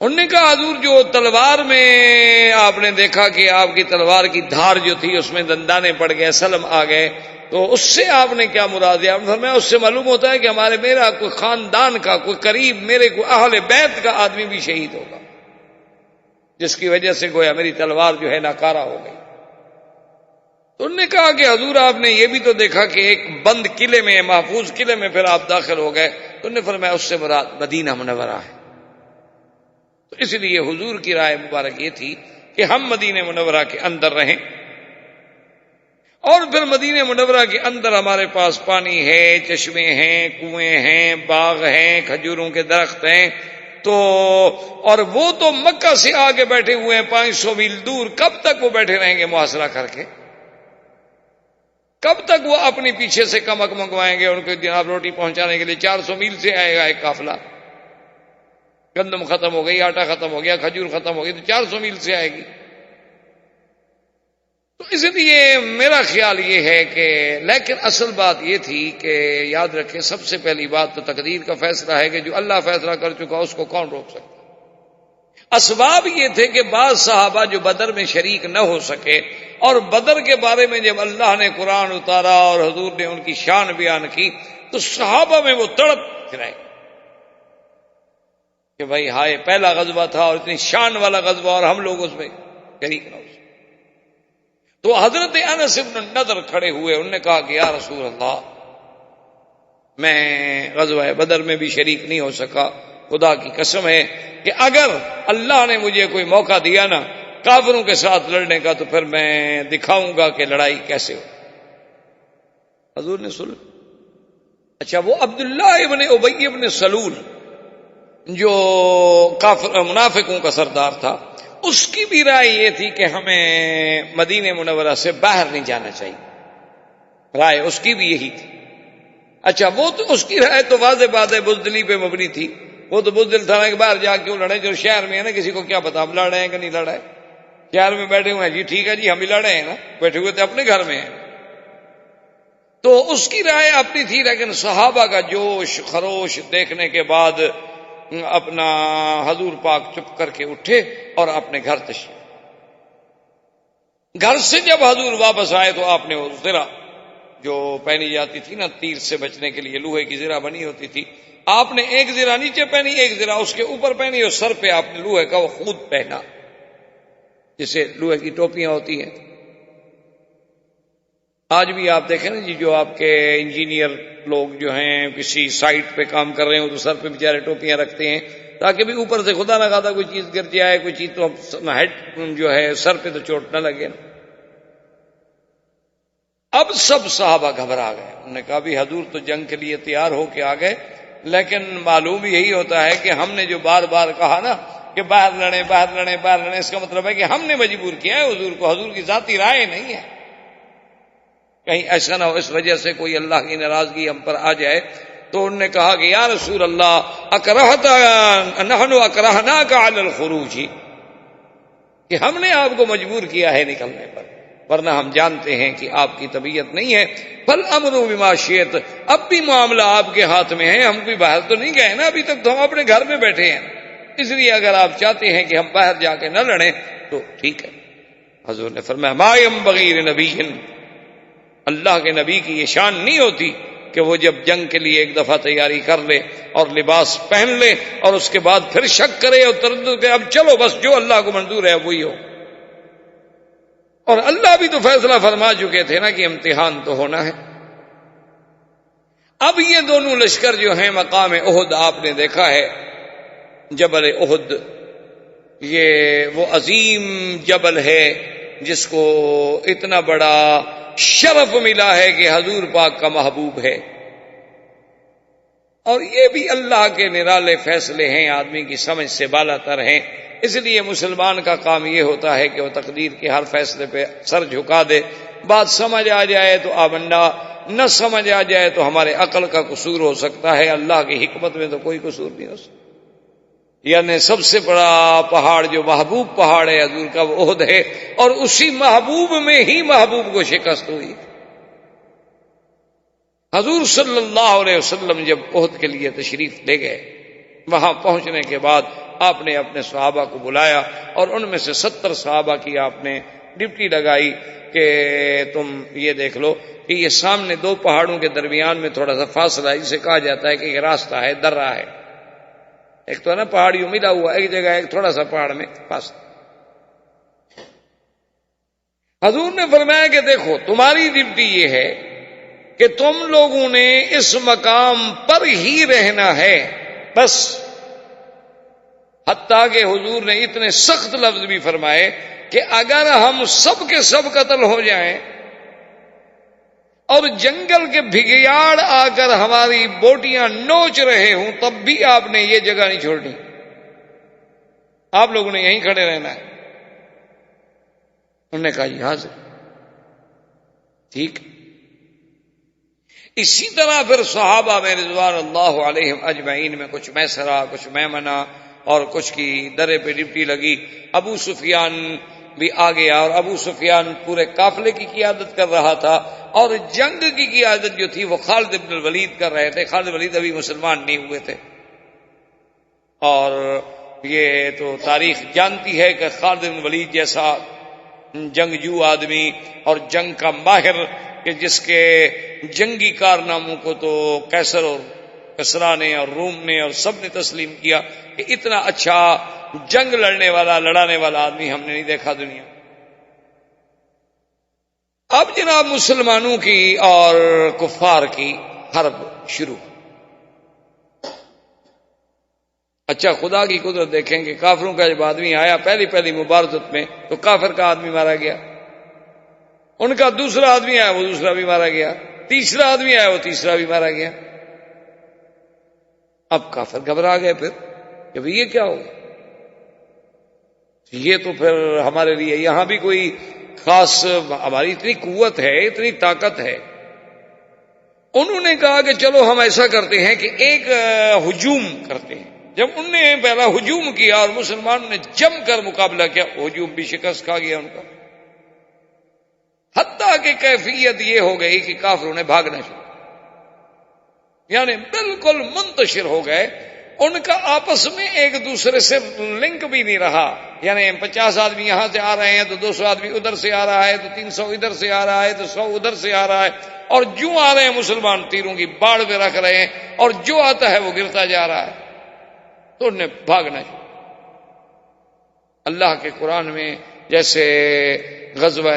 انہوں نے کہا حضور جو تلوار میں آپ نے دیکھا کہ آپ کی تلوار کی دھار جو تھی اس میں دندانے پڑ گئے، سلم آ گئے، تو اس سے آپ نے کیا مراد ہے؟ آپ نے فرمایا اس سے معلوم ہوتا ہے کہ میرا کوئی خاندان کا کوئی قریب، میرے کوئی اہل بیت کا آدمی بھی شہید ہوگا، جس کی وجہ سے گویا میری تلوار جو ہے ناکارہ ہو گئی۔ تو انہوں نے کہا کہ حضور آپ نے یہ بھی تو دیکھا کہ ایک بند قلعے میں، محفوظ قلعے میں پھر آپ داخل ہو گئے، تو انہوں نے فرمایا اس سے مراد مدینہ منورہ ہے۔ تو اس لیے حضور کی رائے مبارک یہ تھی کہ ہم مدینہ منورہ کے اندر رہیں، اور پھر مدینہ منورہ کے اندر ہمارے پاس پانی ہے، چشمے ہیں، کنویں ہیں، باغ ہیں، کھجوروں کے درخت ہیں، تو اور وہ تو مکہ سے آگے بیٹھے ہوئے ہیں 500 میل دور، کب تک وہ بیٹھے رہیں گے محاصرہ کر کے؟ کب تک وہ اپنی پیچھے سے کمک منگوائیں گے ان کو جناب روٹی پہنچانے کے لیے؟ 400 میل سے آئے گا ایک قافلہ، گندم ختم ہو گئی، آٹا ختم ہو گیا، کھجور ختم ہو گئی، تو 400 میل سے آئے گی۔ تو اس لیے میرا خیال یہ ہے کہ، لیکن اصل بات یہ تھی کہ یاد رکھیں سب سے پہلی بات تو تقدیر کا فیصلہ ہے کہ جو اللہ فیصلہ کر چکا اس کو کون روک سکتا۔ اسباب یہ تھے کہ بعض صحابہ جو بدر میں شریک نہ ہو سکے، اور بدر کے بارے میں جب اللہ نے قرآن اتارا اور حضور نے ان کی شان بیان کی تو صحابہ میں وہ تڑپ پھرائے کہ بھائی ہائے پہلا غزوہ تھا اور اتنی شان والا غزوہ اور ہم لوگ اس میں شریک نہ ہو سکے۔ تو حضرت انس بن نضر کھڑے ہوئے، انہوں نے کہا کہ یا رسول اللہ میں غزوہ بدر میں بھی شریک نہیں ہو سکا، خدا کی قسم ہے کہ اگر اللہ نے مجھے کوئی موقع دیا نا کافروں کے ساتھ لڑنے کا تو پھر میں دکھاؤں گا کہ لڑائی کیسے ہو۔ حضور نے سن، اچھا وہ عبداللہ ابن ابی ابن سلول جو کافر منافقوں کا سردار تھا، اس کی بھی رائے یہ تھی کہ ہمیں مدینہ منورہ سے باہر نہیں جانا چاہیے، رائے اس کی بھی یہی تھی۔ اچھا وہ تو اس کی رائے تو واضح بات ہے بزدلی پہ مبنی تھی، وہ تو بزدل تھا کہ باہر جا کیوں لڑیں، جو شہر میں ہے نا کسی کو کیا پتا ہم لڑ رہے ہیں کہ نہیں لڑ رہے، شہر میں بیٹھے ہوئے ہیں جی ٹھیک ہے جی ہم بھی لڑ رہے ہیں نا، بیٹھے ہوئے تو اپنے گھر میں ہیں۔ تو اس کی رائے اپنی تھی، لیکن صحابہ کا جوش خروش دیکھنے کے بعد اپنا حضور پاک چپ کر کے اٹھے اور اپنے گھر تشریف۔ گھر سے جب حضور واپس آئے تو آپ نے وہ زرہ جو پہنی جاتی تھی نا تیر سے بچنے کے لیے، لوہے کی زرہ بنی ہوتی تھی، آپ نے ایک زرہ نیچے پہنی، ایک زرہ اس کے اوپر پہنی، اور سر پہ آپ نے لوہے کا وہ خود پہنا، جسے لوہے کی ٹوپیاں ہوتی ہیں۔ آج بھی آپ دیکھیں نا جی، جو آپ کے انجینئر لوگ جو ہیں کسی سائٹ پہ کام کر رہے ہوں تو سر پہ بیچارے ٹوپیاں رکھتے ہیں تاکہ بھی اوپر سے خدا نہ خدا کوئی چیز گر جائے، کوئی چیز تو ہیڈ جو ہے سر پہ تو چوٹ نہ لگے نا۔ اب سب صحابہ گھبرا گئے، انہوں نے کہا بھی حضور تو جنگ کے لیے تیار ہو کے آ گئے، لیکن معلوم یہی ہوتا ہے کہ ہم نے جو بار بار کہا نا کہ باہر لڑیں باہر لڑیں باہر لڑیں، اس کا مطلب ہے کہ ہم نے مجبور کیا ہے حضور کو، حضور کی ذاتی رائے نہیں ہے۔ کہیں ایسا نہ ہو اس وجہ سے کوئی اللہ کی ناراضگی ہم پر آ جائے۔ تو انہوں نے کہا کہ یا رسول اللہ نحن اکرہناک علی الخروج، کہ ہم نے آپ کو مجبور کیا ہے نکلنے پر، ورنہ ہم جانتے ہیں کہ آپ کی طبیعت نہیں ہے۔ فالامر بما شئت، اب بھی معاملہ آپ کے ہاتھ میں ہے، ہم کوئی باہر تو نہیں گئے نا، ابھی تک تو ہم اپنے گھر میں بیٹھے ہیں، اس لیے اگر آپ چاہتے ہیں کہ ہم باہر جا کے نہ لڑیں تو ٹھیک ہے۔ حضور نے فرمایا ما ينبغي لنبی، اللہ کے نبی کی یہ شان نہیں ہوتی کہ وہ جب جنگ کے لیے ایک دفعہ تیاری کر لے اور لباس پہن لے اور اس کے بعد پھر شک کرے اور تردد کرے، اب چلو بس جو اللہ کو منظور ہے وہی ہو۔ اور اللہ بھی تو فیصلہ فرما چکے تھے نا کہ امتحان تو ہونا ہے۔ اب یہ دونوں لشکر جو ہیں مقام احد آپ نے دیکھا ہے، جبل احد یہ وہ عظیم جبل ہے جس کو اتنا بڑا شرف ملا ہے کہ حضور پاک کا محبوب ہے، اور یہ بھی اللہ کے نرالے فیصلے ہیں، آدمی کی سمجھ سے بالا تر ہیں۔ اس لیے مسلمان کا کام یہ ہوتا ہے کہ وہ تقدیر کے ہر فیصلے پہ سر جھکا دے، بات سمجھ آ جائے تو آمنا، نہ سمجھ آ جائے تو ہمارے عقل کا قصور ہو سکتا ہے، اللہ کی حکمت میں تو کوئی قصور نہیں ہو سکتا۔ یعنی سب سے بڑا پہاڑ جو محبوب پہاڑ ہے حضور کا وہ احد ہے، اور اسی محبوب میں ہی محبوب کو شکست ہوئی۔ حضور صلی اللہ علیہ وسلم جب احد کے لیے تشریف لے گئے، وہاں پہنچنے کے بعد آپ نے اپنے صحابہ کو بلایا اور ان میں سے 70 صحابہ کی آپ نے ڈپٹی لگائی کہ تم یہ دیکھ لو کہ یہ سامنے دو پہاڑوں کے درمیان میں تھوڑا سا فاصلہ ہے، جسے کہا جاتا ہے کہ یہ راستہ ہے، درہ ہے، ایک تو ہے نا پہاڑیوں ملا ہوا ایک جگہ، ایک تھوڑا سا پہاڑ میں فاصلہ۔ حضور نے فرمایا کہ دیکھو تمہاری ڈیوٹی یہ ہے کہ تم لوگوں نے اس مقام پر ہی رہنا ہے بس، حتیٰ کہ حضور نے اتنے سخت لفظ بھی فرمائے کہ اگر ہم سب کے سب قتل ہو جائیں اور جنگل کے بھگیاڑ آ کر ہماری بوٹیاں نوچ رہے ہوں تب بھی آپ نے یہ جگہ نہیں چھوڑنی، آپ لوگوں نے یہیں کھڑے رہنا ہے۔ انہوں نے کہا یہ حاضر، ٹھیک۔ اسی طرح پھر صحابہ میں رضوان اللہ علیہم اجمعین میں کچھ میسرا، کچھ میمنہ اور کچھ کی درے پہ ڈپٹی لگی۔ ابو سفیان بھی آ گیا، اور ابو سفیان پورے قافلے کی قیادت کر رہا تھا، اور جنگ کی قیادت جو تھی وہ خالد بن الولید کر رہے تھے۔ خالد ولید ابھی مسلمان نہیں ہوئے تھے، اور یہ تو تاریخ جانتی ہے کہ خالد بن الولید جیسا جنگجو آدمی اور جنگ کا ماہر کہ جس کے جنگی کارناموں کو تو قیصر اور کسریٰ نے اور روم نے اور سب نے تسلیم کیا، کہ اتنا اچھا جنگ لڑنے والا لڑانے والا آدمی ہم نے نہیں دیکھا دنیا۔ اب جناب مسلمانوں کی اور کفار کی حرب شروع۔ اچھا خدا کی قدرت دیکھیں کہ کافروں کا جب آدمی آیا پہلی مبارزت میں تو کافر کا آدمی مارا گیا، ان کا دوسرا آدمی آیا وہ دوسرا بھی مارا گیا، تیسرا آدمی آیا وہ تیسرا بھی مارا گیا۔ اب کافر گھبرا گئے پھر کہ بھئی یہ کیا ہوگا، یہ تو پھر ہمارے لیے یہاں بھی کوئی خاص ہماری اتنی قوت ہے، اتنی طاقت ہے۔ انہوں نے کہا کہ چلو ہم ایسا کرتے ہیں کہ ایک ہجوم کرتے ہیں۔ جب انہوں نے پہلا ہجوم کیا اور مسلمانوں نے جم کر مقابلہ کیا، ہجوم بھی شکست کھا گیا ان کا، حتیٰ کہ کیفیت یہ ہو گئی کہ کافروں نے بھاگنا شروع، یعنی بالکل منتشر ہو گئے، ان کا آپس میں ایک دوسرے سے لنک بھی نہیں رہا. یعنی 50 آدمی یہاں سے آ رہے ہیں تو 200 آدمی ادھر سے آ رہا ہے، تو 300 ادھر سے آ رہا ہے، تو 100 ادھر سے آ رہا ہے، اور جو آ رہے ہیں مسلمان تیروں کی باڑ میں رکھ رہے ہیں، اور جو آتا ہے وہ گرتا جا رہا ہے. تو انہوں نے بھاگنا شروع. اللہ کے قرآن میں جیسے غزوہ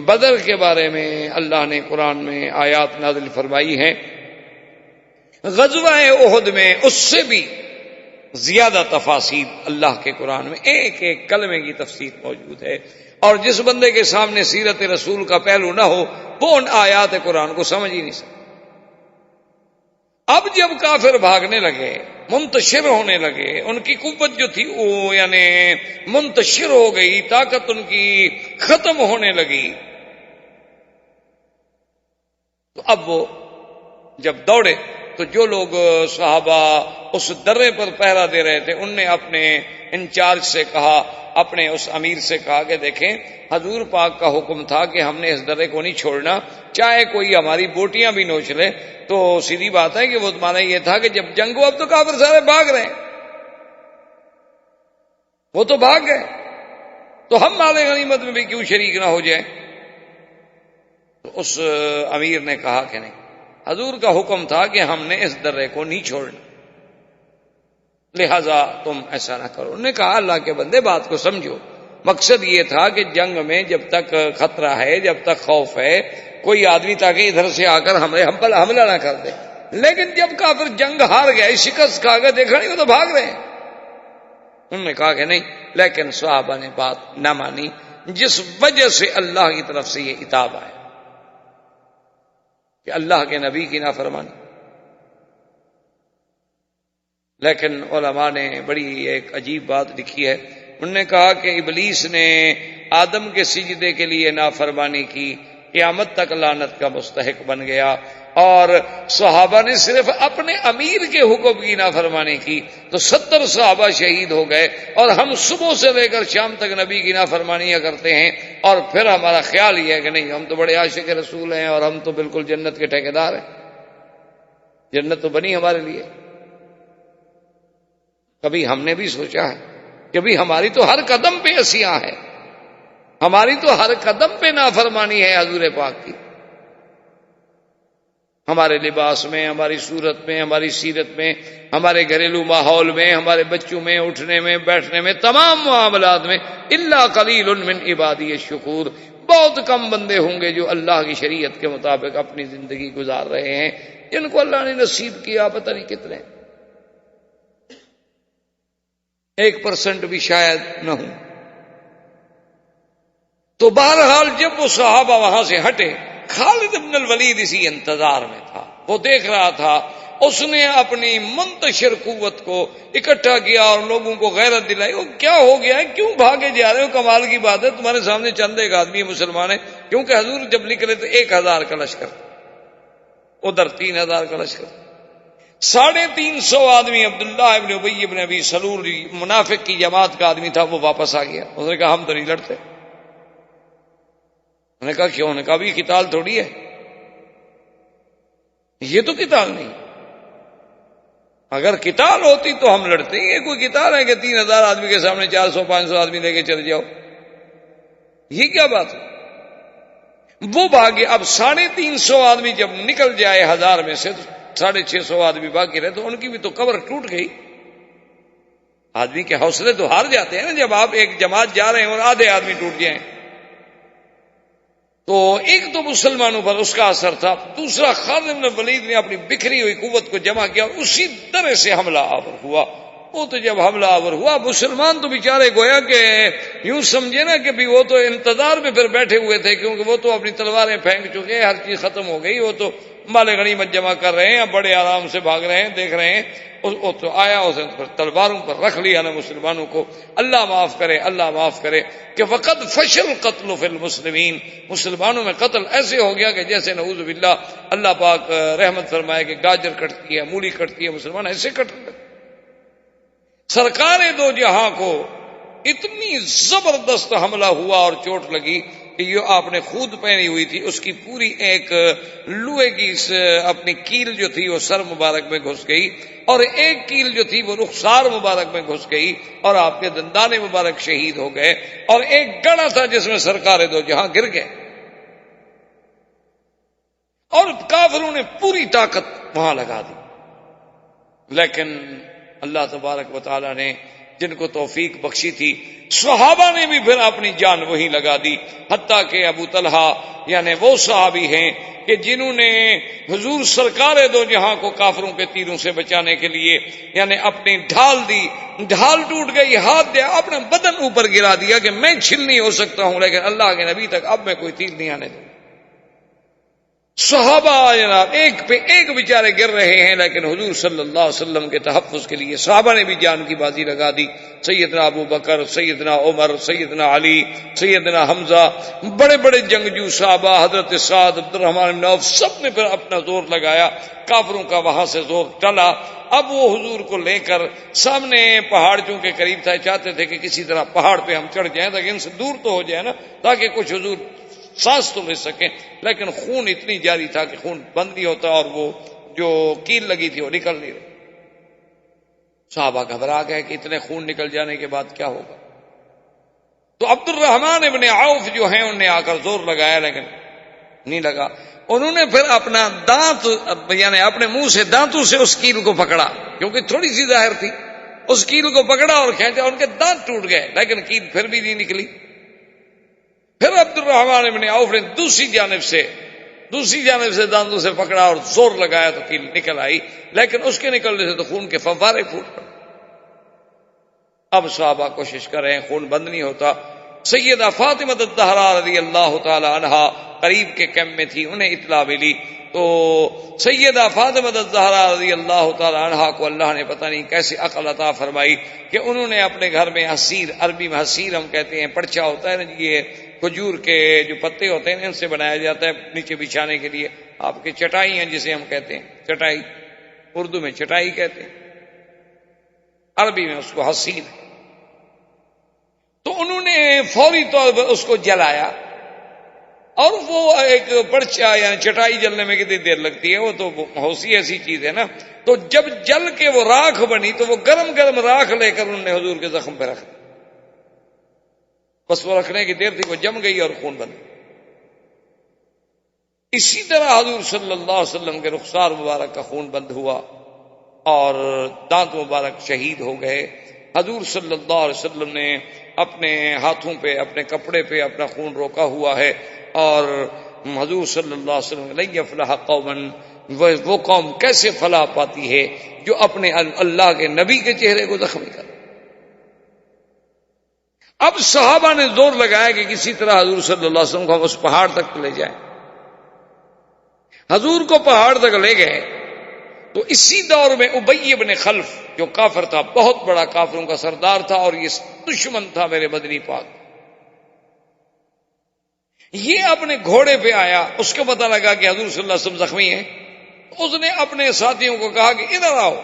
بدر کے بارے میں اللہ نے قرآن میں آیات نازل فرمائی ہیں، غزوہ احد میں اس سے بھی زیادہ تفاصیل اللہ کے قرآن میں ایک ایک کلمے کی تفسیر موجود ہے. اور جس بندے کے سامنے سیرت رسول کا پہلو نہ ہو وہ ان آیات قرآن کو سمجھ ہی نہیں سکتا. اب جب کافر بھاگنے لگے، منتشر ہونے لگے، ان کی قوت جو تھی وہ یعنی منتشر ہو گئی، طاقت ان کی ختم ہونے لگی، تو اب وہ جب دوڑے تو جو لوگ صحابہ اس درے پر پہرا دے رہے تھے ان نے اپنے انچارج سے کہا، اپنے اس امیر سے کہا کہ دیکھیں حضور پاک کا حکم تھا کہ ہم نے اس درے کو نہیں چھوڑنا، چاہے کوئی ہماری بوٹیاں بھی نوچ لے. تو سیدھی بات ہے کہ وہ تمہارا یہ تھا کہ جب جنگ ہو، اب تو کافر سارے بھاگ رہے ہیں، وہ تو بھاگ گئے، تو ہم مال غنیمت میں بھی کیوں شریک نہ ہو جائیں. تو اس امیر نے کہا کہ نہیں، حضور کا حکم تھا کہ ہم نے اس درے کو نہیں چھوڑنا، لہذا تم ایسا نہ کرو. انہوں نے کہا اللہ کے بندے بات کو سمجھو، مقصد یہ تھا کہ جنگ میں جب تک خطرہ ہے، جب تک خوف ہے، کوئی آدمی تاکہ ادھر سے آ کر حملہ نہ کر دے. لیکن جب کافر جنگ ہار گئے، شکست کھا گئے، دیکھا نہیں وہ تو بھاگ رہے ہیں. انہوں نے کہا کہ نہیں، لیکن صحابہ نے بات نہ مانی، جس وجہ سے اللہ کی طرف سے یہ عتاب آئے کہ اللہ کے نبی کی نافرمانی. لیکن علماء نے بڑی ایک عجیب بات لکھی ہے. انہوں نے کہا کہ ابلیس نے آدم کے سجدے کے لیے نافرمانی کی، قیامت تک لعنت کا مستحق بن گیا، اور صحابہ نے صرف اپنے امیر کے حکم کی نافرمانی کی تو 70 صحابہ شہید ہو گئے. اور ہم صبح سے لے کر شام تک نبی کی نافرمانیاں کرتے ہیں، اور پھر ہمارا خیال یہ ہے کہ نہیں ہم تو بڑے عاشق رسول ہیں اور ہم تو بالکل جنت کے ٹھیکیدار ہیں، جنت تو بنی ہمارے لیے. کبھی ہم نے بھی سوچا ہے کہ بھی ہماری تو ہر قدم پہ عصیاں ہیں، ہماری تو ہر قدم پہ نافرمانی ہے حضور پاک کی، ہمارے لباس میں، ہماری صورت میں، ہماری سیرت میں، ہمارے گھریلو ماحول میں، ہمارے بچوں میں، اٹھنے میں، بیٹھنے میں، تمام معاملات میں. الا قلیل من عبادی الشکور، بہت کم بندے ہوں گے جو اللہ کی شریعت کے مطابق اپنی زندگی گزار رہے ہیں، جن کو اللہ نے نصیب کیا پتہ نہیں کتنے، 1% بھی شاید نہ ہوں. تو بہرحال جب وہ صحابہ وہاں سے ہٹے، خالد بن الولید اسی انتظار میں تھا، وہ دیکھ رہا تھا. اس نے اپنی منتشر قوت کو اکٹھا کیا اور لوگوں کو غیرت دلائی. وہ کیا ہو گیا ہے، کیوں بھاگے جا رہے ہو؟ کمال کی بات ہے، تمہارے سامنے چند ایک آدمی مسلمان ہیں، کیونکہ حضور جب نکلے تو 1000 کا لشکر، ادھر 3000 کا لشکر، 350 آدمی. عبداللہ ابن ابی ابن ابی سلول منافق کی جماعت کا آدمی تھا، وہ واپس آ گیا. اس نے کہا ہم تو نہیں لڑتے. میں نے کہا کیوں؟ انہوں نے کہا بھی قتال تھوڑی ہے، یہ تو قتال نہیں، اگر قتال ہوتی تو ہم لڑتے. یہ کوئی قتال ہے کہ 3000 آدمی کے سامنے 400-500 آدمی لے کے چلے جاؤ؟ یہ کیا بات ہے؟ وہ بھاگے. اب 350 آدمی جب نکل جائے 1000 میں سے تو 650 آدمی باقی رہے، تو ان کی بھی تو کمر ٹوٹ گئی. آدمی کے حوصلے تو ہار جاتے ہیں نا جب آپ ایک جماعت جا رہے ہیں اور آدھے آدمی ٹوٹ جائیں. تو ایک تو مسلمانوں پر اس کا اثر تھا، دوسرا خالد بن ولید نے اپنی بکھری ہوئی قوت کو جمع کیا اور اسی طرح سے حملہ آور ہوا. وہ تو جب حملہ آور ہوا، مسلمان تو بیچارے گویا کہ یوں سمجھے نا کہ بھی وہ تو انتظار میں پھر بیٹھے ہوئے تھے، کیونکہ وہ تو اپنی تلواریں پھینک چکے ہیں، ہر چیز ختم ہو گئی، وہ تو مال غنیمت جمع کر رہے ہیں، بڑے آرام سے بھاگ رہے ہیں، دیکھ رہے ہیں. وہ تو آیا، اس نے پھر تلواروں پر رکھ لیا نا مسلمانوں کو. اللہ معاف کرے، اللہ معاف کرے کہ وقت فشل قتل فی المسلمین، مسلمانوں میں قتل ایسے ہو گیا کہ جیسے نعوذ باللہ اللہ پاک رحمت فرمائے کہ گاجر کٹتی ہے، مولی کٹتی ہے، مسلمان ایسے کٹ رہے. سرکار دو جہاں کو اتنی زبردست حملہ ہوا اور چوٹ لگی کہ یہ آپ نے خود پہنی ہوئی تھی اس کی پوری ایک لوہے کی اپنی کیل جو تھی وہ سر مبارک میں گھس گئی، اور ایک کیل جو تھی وہ رخسار مبارک میں گھس گئی، اور آپ کے دندان مبارک شہید ہو گئے، اور ایک گڑا تھا جس میں سرکار دو جہاں گر گئے، اور کافروں نے پوری طاقت وہاں لگا دی۔ لیکن اللہ تبارک و تعالی نے جن کو توفیق بخشی تھی، صحابہ نے بھی پھر اپنی جان وہیں لگا دی، حتیٰ کہ ابو طلحہ یعنی وہ صحابی ہیں کہ جنہوں نے حضور سرکار دو جہاں کو کافروں کے تیروں سے بچانے کے لیے یعنی اپنی ڈھال دی، ڈھال ٹوٹ گئی، ہاتھ دیا، اپنا بدن اوپر گرا دیا کہ میں چھل نہیں ہو سکتا ہوں، لیکن اللہ کے نبی تک اب میں کوئی تیر نہیں آنے دوں۔ صحابہ جناب ایک پہ ایک بیچارے گر رہے ہیں، لیکن حضور صلی اللہ علیہ وسلم کے تحفظ کے لیے صحابہ نے بھی جان کی بازی لگا دی۔ سیدنا ابو بکر، سیدنا عمر، سیدنا علی، سیدنا حمزہ، بڑے بڑے جنگجو صحابہ، حضرت سعد، عبد الرحمن بن عوف، سب نے پھر اپنا زور لگایا، کافروں کا وہاں سے زور ٹلا۔ اب وہ حضور کو لے کر سامنے پہاڑ چونکہ قریب تھا، چاہتے تھے کہ کسی طرح پہاڑ پہ ہم چڑھ جائیں تاکہ ان سے دور تو ہو جائے نا، تاکہ کچھ حضور سانس تو لے سکیں، لیکن خون اتنی جاری تھا کہ خون بند نہیں ہوتا، اور وہ جو کیل لگی تھی وہ نکل نہیں رہی۔ صحابہ گھبرا گئے کہ اتنے خون نکل جانے کے بعد کیا ہوگا، تو عبد الرحمن ابن عوف جو ہیں انہوں نے آ کر زور لگایا لیکن نہیں لگا۔ انہوں نے پھر اپنا دانت یعنی اپنے منہ سے دانتوں سے اس کیل کو پکڑا، کیونکہ تھوڑی سی ظاہر تھی، اس کیل کو پکڑا اور کھینچا، ان کے دانت ٹوٹ گئے لیکن کیل پھر بھی نہیں نکلی۔ پھر عبد الرحمن ابن عوف نے دوسری جانب سے دانتوں سے پکڑا اور زور لگایا تو کیل نکل آئی، لیکن اس کے نکلنے سے تو خون کے فوارے پھوٹ پڑے۔ اب صحابہ کوشش کر رہے ہیں، خون بند نہیں ہوتا۔ سیدہ فاطمہ الزہرا رضی اللہ تعالی عنہا قریب کے کیمپ میں تھی، انہیں اطلاع ملی، تو سیدہ فاطمہ الزہرا رضی اللہ تعالی عنہا کو اللہ نے پتہ نہیں کیسے عقل عطا فرمائی کہ انہوں نے اپنے گھر میں حسیر، عربی میں حسیر ہم کہتے ہیں، پرچا ہوتا ہے نا، یہ کھجور کے جو پتے ہوتے ہیں ان سے بنایا جاتا ہے نیچے بچھانے کے لیے، آپ کے چٹائی ہیں جسے ہم کہتے ہیں، چٹائی اردو میں چٹائی کہتے ہیں، عربی میں اس کو حسیر ہے۔ تو انہوں نے فوری طور پر اس کو جلایا، اور وہ ایک پرچا یعنی چٹائی جلنے میں کتنی دیر لگتی ہے، وہ تو ہوسی ایسی چیز ہے نا، تو جب جل کے وہ راکھ بنی تو وہ گرم گرم راکھ لے کر انہوں نے حضور کے زخم پہ رکھ دی، بس وہ رکھنے کی دیر تھی، وہ جم گئی اور خون بن گئی۔ اسی طرح حضور صلی اللہ علیہ وسلم کے رخسار مبارک کا خون بند ہوا اور دانت مبارک شہید ہو گئے۔ حضور صلی اللہ علیہ وسلم نے اپنے ہاتھوں پہ، اپنے کپڑے پہ اپنا خون روکا ہوا ہے، اور حضور صلی اللہ علیہ وسلم لن یفلح قوما، وہ قوم کیسے فلاح پاتی ہے جو اپنے اللہ کے نبی کے چہرے کو زخمی کر۔ اب صحابہ نے زور لگایا کہ کسی طرح حضور صلی اللہ علیہ وسلم کو ہم اس پہاڑ تک لے جائیں۔ حضور کو پہاڑ تک لے گئے تو اسی دور میں ابی بن خلف جو کافر تھا، بہت بڑا کافروں کا سردار تھا اور یہ دشمن تھا میرے مدنی پاک، یہ اپنے گھوڑے پہ آیا، اس کو پتہ لگا کہ حضور صلی اللہ علیہ وسلم زخمی ہیں، اس نے اپنے ساتھیوں کو کہا کہ ادھر آؤ،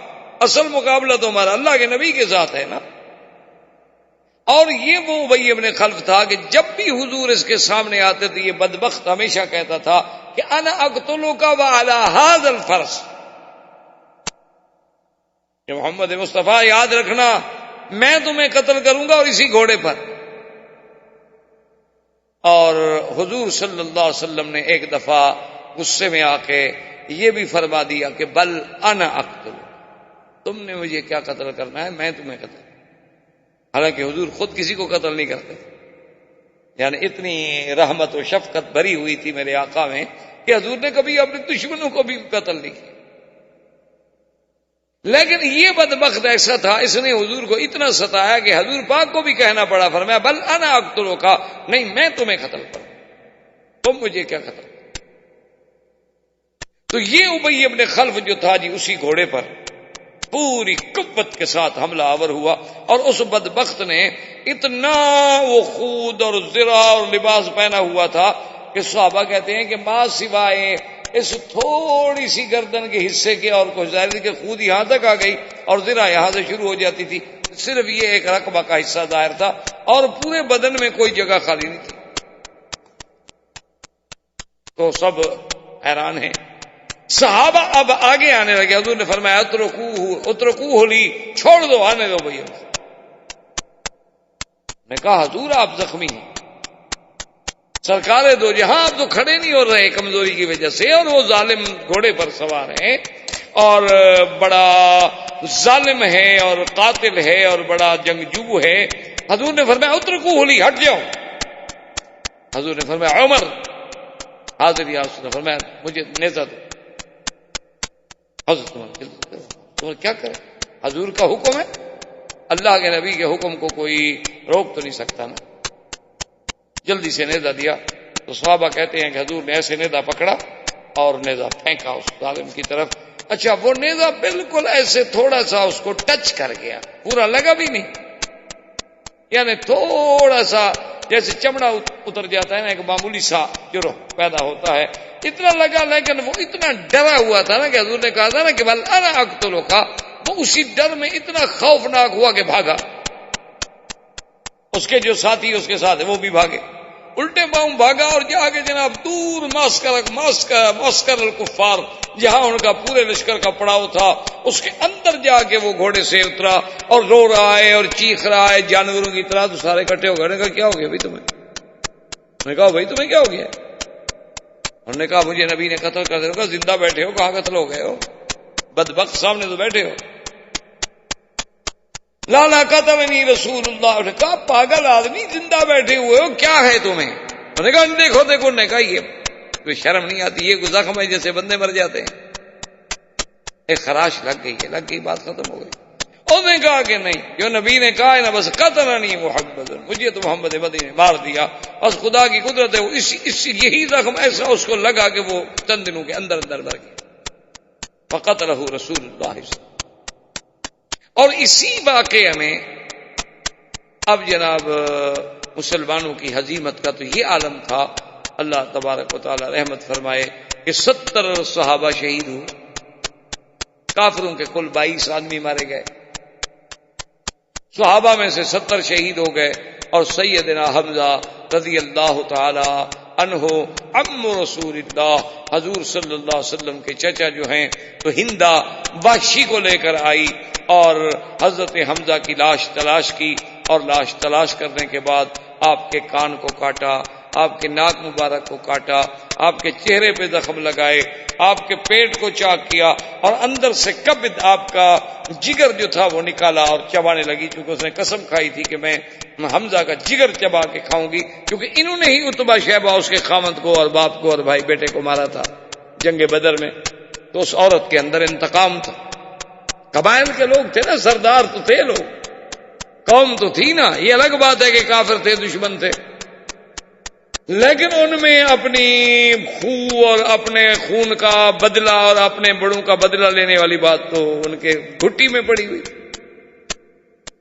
اصل مقابلہ تو ہمارا اللہ کے نبی کے ساتھ ہے نا۔ اور یہ وہ ابی بن خلف تھا کہ جب بھی حضور اس کے سامنے آتے تھے یہ بدبخت ہمیشہ کہتا تھا کہ انا اقتلک وعلی ھذا الفرس، کہ محمد مصطفیٰ یاد رکھنا میں تمہیں قتل کروں گا اور اسی گھوڑے پر۔ اور حضور صلی اللہ علیہ وسلم نے ایک دفعہ غصے میں آ کے یہ بھی فرما دیا کہ بل انا اقتل، تم نے مجھے کیا قتل کرنا ہے، میں تمہیں قتل۔ حالانکہ حضور خود کسی کو قتل نہیں کرتے، یعنی اتنی رحمت و شفقت بھری ہوئی تھی میرے آقا میں کہ حضور نے کبھی اپنے دشمنوں کو بھی قتل نہیں کیا، لیکن یہ بدبخت ایسا تھا، اس نے حضور کو اتنا ستایا کہ حضور پاک کو بھی کہنا پڑا، فرمایا بل انا اقتلک، نہیں میں تمہیں قتل کروں، تم مجھے کیا قتل۔ تو یہ ابی ابن خلف جو تھا جی اسی گھوڑے پر پوری قوت کے ساتھ حملہ آور ہوا، اور اس بدبخت نے اتنا وہ خود اور زرہ اور لباس پہنا ہوا تھا کہ صحابہ کہتے ہیں کہ ماں سوائے اس تھوڑی سی گردن کے حصے کے اور کچھ ظاہر کہ خود یہاں تک آ گئی اور زرہ یہاں سے شروع ہو جاتی تھی، صرف یہ ایک رقبہ کا حصہ ظاہر تھا اور پورے بدن میں کوئی جگہ خالی نہیں تھی۔ تو سب حیران ہیں. صحابہ اب آگے آنے لگے. حضور نے فرمایا اترکوہ لی، چھوڑ دو، آنے دو بھائی. میں کہا حضور آپ زخمی ہیں، سرکار دو جہاں آپ تو کھڑے نہیں ہو رہے کمزوری کی وجہ سے، اور وہ ظالم گھوڑے پر سوار ہیں اور بڑا ظالم ہے اور قاتل ہے اور بڑا جنگجو ہے. حضور نے فرمایا اترکوہ لی، ہٹ جاؤ. حضور نے فرمایا عمر حاضر یا رسول اللہ، فرمایا مجھے نیزہ دو. حضرت عمر کیا کرے، حضور کا حکم ہے، اللہ کے نبی کے حکم کو کوئی روک تو نہیں سکتا نا. جلدی سے نیزہ دیا. تو صحابہ کہتے ہیں کہ حضور نے ایسے نیزہ پکڑا اور نیزہ پھینکا اس ظالم کی طرف. اچھا وہ نیزہ بالکل ایسے تھوڑا سا اس کو ٹچ کر گیا، پورا لگا بھی نہیں، یعنی تھوڑا سا جیسے چمڑا اتر جاتا ہے نا، ایک معمولی سا جرح پیدا ہوتا ہے، اتنا لگا. لیکن وہ اتنا ڈرا ہوا تھا نا کہ حضور نے کہا تھا نا کہ بل انا اقتلک، وہ اسی ڈر میں اتنا خوفناک ہوا کہ بھاگا. اس کے جو ساتھی اس کے ساتھ وہ بھی بھاگے، الٹے پاؤں بھاگا اور جا کے جناب دور معسکر الکفار، جہاں ان کا پورے لشکر کا پڑاؤ تھا، اس کے اندر جا کے وہ گھوڑے سے اترا اور رو رہا ہے اور چیخ رہا ہے جانوروں کی طرح. تو سارے اکٹھے ہو گئے. نے کہا کیا ہو گیا بھائی تمہیں؟ میں نے کہا بھائی تمہیں کیا ہو گیا؟ انہوں نے کہا مجھے نبی نے قتل کر دیا. زندہ بیٹھے ہو، کہاں قتل ہو گئے ہو؟ بدبخت سامنے تو بیٹھے ہو. لالا قتلنی رسول اللہ. نے کہا پاگل آدمی، زندہ بیٹھے ہوئے ہو، کیا ہے تمہیں؟ انہوں نے کہا دیکھو دیکھو. نے کہا یہ کوئی شرم نہیں آتی، یہ کوئی زخم ہے جیسے بندے مر جاتے ہیں. ایک خراش لگ گئی ہے، لگ گئی، بات ختم ہو گئی. انہوں نے کہا کہ نہیں، جو نبی نے کہا ہے نا، بس قتلنی محمد، مجھے تو محمد مدنی نے مار دیا. بس خدا کی قدرت ہے، یہی زخم ایسا اس کو لگا کہ وہ چند دنوں کے اندر اندر مر گیا. فقتلہ رسول اللہ. اور اسی واقعے میں اب جناب مسلمانوں کی ہزیمت کا تو یہ عالم تھا. اللہ تبارک و تعالی رحمت فرمائے کہ 70 صحابہ شہید ہوئے. کافروں کے کل 22 آدمی مارے گئے. صحابہ میں سے 70 شہید ہو گئے. اور سیدنا حمزہ رضی اللہ تعالی عنہ عم رسول اللہ، حضور صلی اللہ علیہ وسلم کے چچا جو ہیں، تو ہندا وحشی کو لے کر آئی اور حضرت حمزہ کی لاش تلاش کی. اور لاش تلاش کرنے کے بعد آپ کے کان کو کاٹا، آپ کے ناک مبارک کو کاٹا، آپ کے چہرے پہ زخم لگائے، آپ کے پیٹ کو چاک کیا، اور اندر سے کبد آپ کا جگر جو تھا وہ نکالا اور چبانے لگی، کیونکہ اس نے قسم کھائی تھی کہ میں حمزہ کا جگر چبا کے کھاؤں گی، کیونکہ انہوں نے ہی اتبا شیبہ اس کے خامد کو اور باپ کو اور بھائی بیٹے کو مارا تھا جنگ بدر میں. تو اس عورت کے اندر انتقام تھا. قبائل کے لوگ تھے نا، سردار تو تھے لوگ، قوم تو تھی نا. یہ الگ بات ہے کہ کافر تھے، دشمن تھے، لیکن ان میں اپنی خون اور اپنے خون کا بدلہ اور اپنے بڑوں کا بدلہ لینے والی بات تو ان کے گھٹی میں پڑی ہوئی.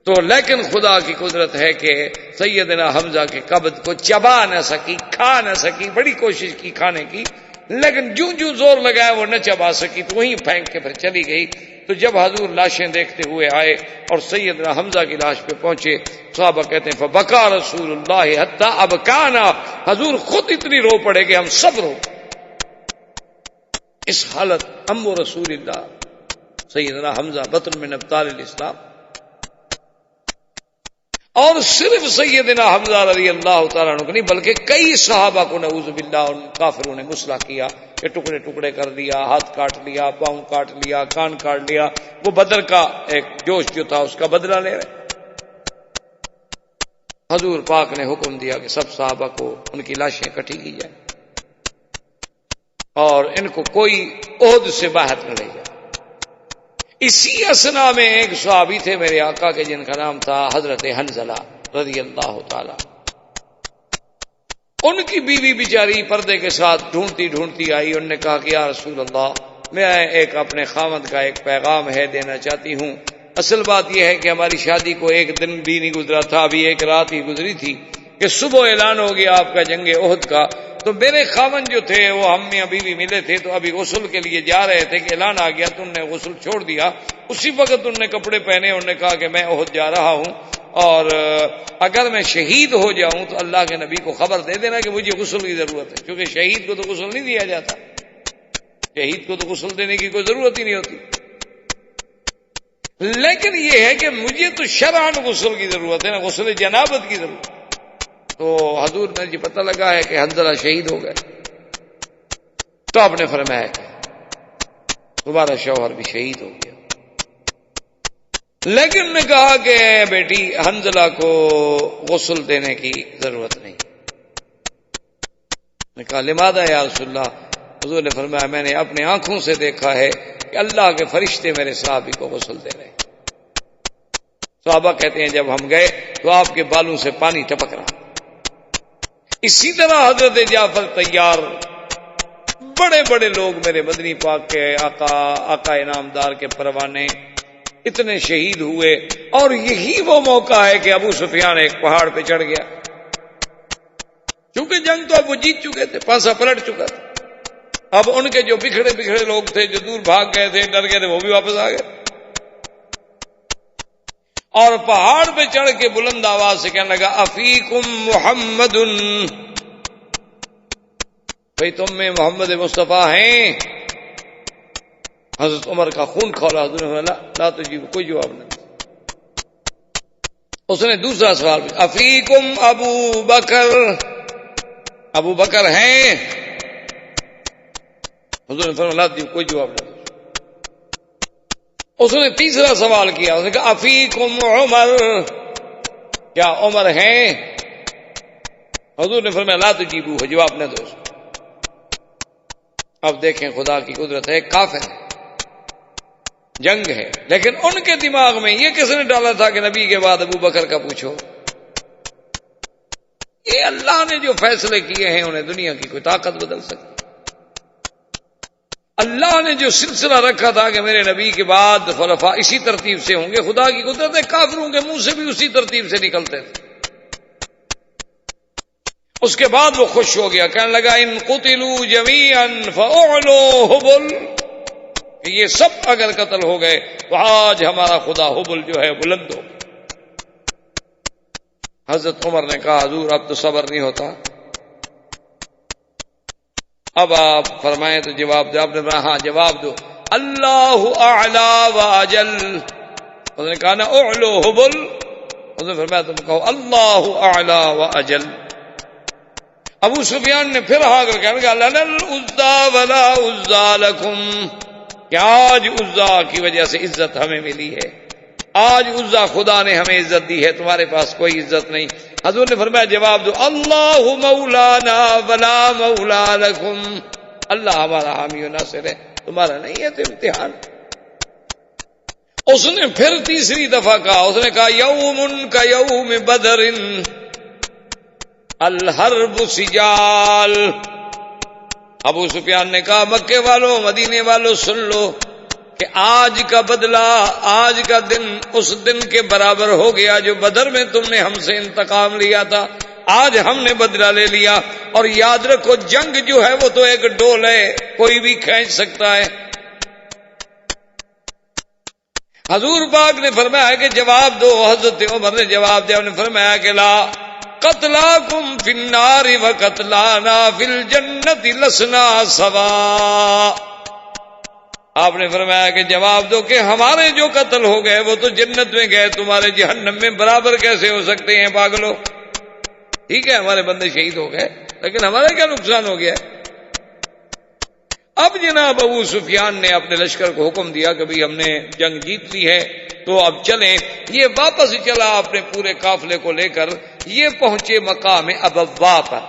تو لیکن خدا کی قدرت ہے کہ سیدنا حمزہ کے قبض کو چبا نہ سکی، کھا نہ سکی. بڑی کوشش کی کھانے کی، لیکن جو زور لگایا وہ نہ چبا سکی، تو وہیں پھینک کے پھر چلی گئی. تو جب حضور لاشیں دیکھتے ہوئے آئے اور سیدنا حمزہ کی لاش پہ پہنچے، صحابہ کہتے ہیں فبکا رسول اللہ حتی ابکانا، حضور خود اتنی رو پڑے کہ ہم سب رو. اس حالت ام رسول اللہ سیدنا حمزہ بطن من ابطال الاسلام. اور صرف سیدنا حمزہ رضی اللہ تعالیٰ عنہ کو نہیں بلکہ کئی صحابہ کو نعوذ باللہ ان کافروں نے مسلح کیا کہ ٹکڑے ٹکڑے کر دیا، ہاتھ کاٹ لیا، پاؤں کاٹ لیا، کان کاٹ لیا. وہ بدر کا ایک جوش جو تھا اس کا بدلہ لے رہے. حضور پاک نے حکم دیا کہ سب صحابہ کو ان کی لاشیں اکٹھی کی جائیں اور ان کو کوئی عہد سے باہر نہ لے جائے. اسی اسنا میں ایک صحابی تھے میرے آقا کے جن کا نام تھا حضرت حنزلہ رضی اللہ تعالی. ان کی بیوی بیچاری پردے کے ساتھ ڈھونڈتی ڈھونڈتی آئی. انہوں نے کہا کہ یا رسول اللہ، میں ایک اپنے خاوند کا ایک پیغام ہے دینا چاہتی ہوں. اصل بات یہ ہے کہ ہماری شادی کو ایک دن بھی نہیں گزرا تھا، ابھی ایک رات ہی گزری تھی کہ صبح اعلان ہو گیا آپ کا جنگ احد کا. تو میرے خاوند جو تھے وہ ہم میں ابھی بھی ملے تھے، تو ابھی غسل کے لیے جا رہے تھے کہ اعلان آ گیا، تو انہوں نے غسل چھوڑ دیا. اسی وقت انہوں نے کپڑے پہنے، انہوں نے کہا کہ میں احد جا رہا ہوں اور اگر میں شہید ہو جاؤں تو اللہ کے نبی کو خبر دے دینا کہ مجھے غسل کی ضرورت ہے، کیونکہ شہید کو تو غسل نہیں دیا جاتا، شہید کو تو غسل دینے کی کوئی ضرورت ہی نہیں ہوتی۔ لیکن یہ ہے کہ مجھے تو شرعاً غسل کی ضرورت ہے نا، غسل جنابت کی ضرورت۔ تو حضور نے جی پتہ لگا ہے کہ حنظلہ شہید ہو گئے، تو آپ نے فرمایا کہ تمہارا شوہر بھی شہید ہو گیا، لیکن نے کہا کہ بیٹی حنظلہ کو غسل دینے کی ضرورت نہیں۔ نے کہا لماذا یا رسول اللہ؟ حضور نے فرمایا میں نے اپنے آنکھوں سے دیکھا ہے کہ اللہ کے فرشتے میرے صحابی کو غسل دے رہے ہیں۔ صحابہ کہتے ہیں جب ہم گئے تو آپ کے بالوں سے پانی ٹپک رہا۔ اسی طرح حضرت جعفر طیار، بڑے بڑے لوگ میرے مدنی پاک کے آقا انعامدار کے پروانے، اتنے شہید ہوئے، اور یہی وہ موقع ہے کہ ابو سفیان ایک پہاڑ پہ چڑھ گیا، کیونکہ جنگ تو اب وہ جیت چکے تھے، پانسا پلٹ چکا تھا۔ اب ان کے جو بکھڑے لوگ تھے، جو دور بھاگ گئے تھے، ڈر گئے تھے، وہ بھی واپس آ گئے، اور پہاڑ پہ چڑھ کے بلند آواز سے کہنے لگا افیکم محمد، بھئی تم میں محمد مصطفیٰ ہیں۔ حضرت عمر کا خون کھولا، حضور نے لا تجیب، کوئی جواب نہیں۔ اس نے دوسرا سوال بھی، افیکم ابو بکر، ابو بکر ہیں؟ حضور نے فرمایا لا تجیب، کوئی جواب نہیں۔ اس نے تیسرا سوال کیا، اس نے کہا افیکم عمر، کیا عمر ہیں؟ حضور نے فرمایا لا تجیبوا، جواب نہ دو۔ اب دیکھیں خدا کی قدرت ہے، کافر ہے، جنگ ہے، لیکن ان کے دماغ میں یہ کس نے ڈالا تھا کہ نبی کے بعد ابو بکر کا پوچھو؟ یہ اللہ نے جو فیصلے کیے ہیں انہیں دنیا کی کوئی طاقت بدل سکتی؟ اللہ نے جو سلسلہ رکھا تھا کہ میرے نبی کے بعد خلفاء اسی ترتیب سے ہوں گے، خدا کی قدرت ہے، کافروں کے منہ سے بھی اسی ترتیب سے نکلتے تھے۔ اس کے بعد وہ خوش ہو گیا، کہنے لگا ان قتلوا جميعا فاعلوا حبل، کہ یہ سب اگر قتل ہو گئے تو آج ہمارا خدا حبل جو ہے بلند ہو۔ حضرت عمر نے کہا حضور اب تو صبر نہیں ہوتا، اب آپ فرمائیں تو جواب دو۔ آپ نے کہا ہاں جواب دو، اللہ اعلی واجل۔ اس نے کہا نا اعلو حبل، اس نے فرمایا تم کہو اللہ اعلی واجل۔ ابو سفیان نے پھر ہا کر کہنے لگا لنا العزى ولا عزى لكم، کہ آج عزا کی وجہ سے عزت ہمیں ملی ہے، آج عزا خدا نے ہمیں عزت دی ہے، تمہارے پاس کوئی عزت نہیں۔ حضور نے فرمایا جواب دو اللہ مولانا ولا مولا لکم، اللہ ہمارا حامی و ناصر ہے، تمہارا نہیں ہے تو امتحان۔ اس نے پھر تیسری دفعہ کہا، اس نے کہا یوم کا یوم بدر الحرب سجال۔ ابو سفیان نے کہا مکے والوں، مدینے والوں سن لو کہ آج کا بدلہ، آج کا دن اس دن کے برابر ہو گیا جو بدر میں تم نے ہم سے انتقام لیا تھا، آج ہم نے بدلہ لے لیا۔ اور یاد رکھو جنگ جو ہے وہ تو ایک ڈول ہے، کوئی بھی کھینچ سکتا ہے۔ حضور پاک نے فرمایا کہ جواب دو۔ حضرت عمر نے جواب دیا، انہوں نے فرمایا کہ لا قتلاکم فی النار وقتلانا فی الجنت لسنا سوا۔ آپ نے فرمایا کہ جواب دو کہ ہمارے جو قتل ہو گئے وہ تو جنت میں گئے، تمہارے جہنم میں برابر کیسے ہو سکتے ہیں پاگلو؟ ٹھیک ہے ہمارے بندے شہید ہو گئے، لیکن ہمارا کیا نقصان ہو گیا؟ اب جناب ابو سفیان نے اپنے لشکر کو حکم دیا کہ بھئی ہم نے جنگ جیت لی ہے تو اب چلیں۔ یہ واپس چلا اپنے پورے قافلے کو لے کر، یہ پہنچے مقام ابوا پر۔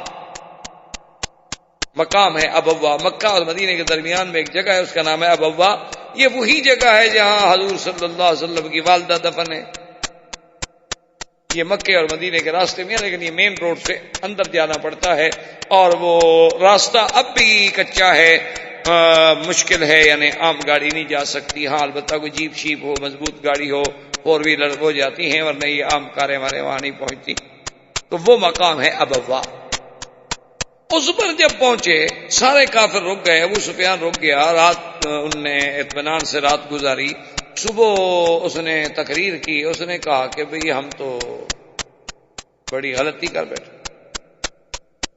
مقام ہے ابوا، مکہ اور مدینے کے درمیان میں ایک جگہ ہے، اس کا نام ہے ابوا۔ یہ وہی جگہ ہے جہاں حضور صلی اللہ علیہ وسلم کی والدہ دفن ہے۔ یہ مکے اور مدینے کے راستے میں ہے، لیکن یہ مین روڈ سے اندر جانا پڑتا ہے، اور وہ راستہ اب بھی کچا ہے، مشکل ہے، یعنی عام گاڑی نہیں جا سکتی۔ ہاں البتہ کوئی جیپ شیپ ہو، مضبوط گاڑی ہو، فور ویلر ہو جاتی ہیں، ورنہ یہ عام کاریں ہمارے وہاں نہیں پہنچتی۔ تو وہ مقام ہے ابوا۔ اس پر جب پہنچے سارے کافر رک گئے، ابو سفیان رک گیا، رات ان نے اطمینان سے رات گزاری، صبح اس نے تقریر کی، اس نے کہا کہ بھئی ہم تو بڑی غلطی کر بیٹھے۔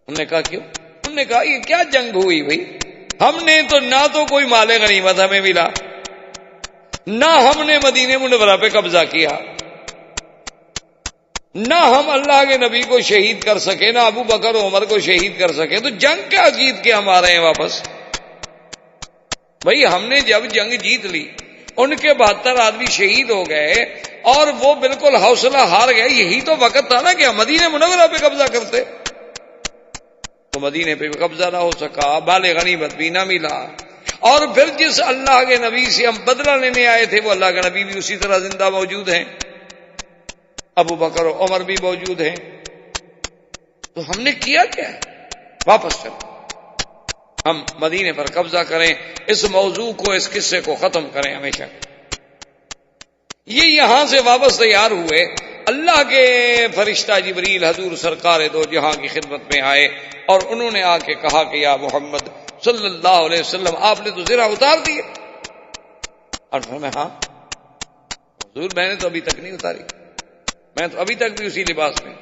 انہوں نے کہا کیوں؟ انہوں نے کہا یہ کیا جنگ ہوئی بھئی؟ ہم نے تو نہ تو کوئی مال غنیمت ہمیں ملا، نہ ہم نے مدینہ منورہ پہ قبضہ کیا، نہ ہم اللہ کے نبی کو شہید کر سکے، نہ ابو بکر و عمر کو شہید کر سکے، تو جنگ کیا جیت کے ہم آ رہے ہیں واپس؟ بھئی ہم نے جب جنگ جیت لی، ان کے 72 آدمی شہید ہو گئے اور وہ بالکل حوصلہ ہار گئے، یہی تو وقت تھا نا کہ ہم مدینہ منورہ پہ قبضہ کرتے، تو مدینے پہ بھی قبضہ نہ ہو سکا، مال غنیمت بھی نہ ملا، اور پھر جس اللہ کے نبی سے ہم بدلہ لینے آئے تھے وہ اللہ کا نبی بھی اسی طرح زندہ موجود ہیں، ابو بکر و عمر بھی موجود ہیں، تو ہم نے کیا کیا ہے؟ واپس چلو، ہم مدینے پر قبضہ کریں، اس موضوع کو، اس قصے کو ختم کریں ہمیشہ۔ یہ یہاں سے واپس تیار ہوئے، اللہ کے فرشتہ جبریل حضور سرکار دو جہاں کی خدمت میں آئے اور انہوں نے آ کے کہا کہ یا محمد صلی اللہ علیہ وسلم آپ نے تو زرہ اتار دیے، اور فرمایا ہاں حضور میں نے تو ابھی تک نہیں اتاری، میں تو ابھی تک بھی اسی لباس میں،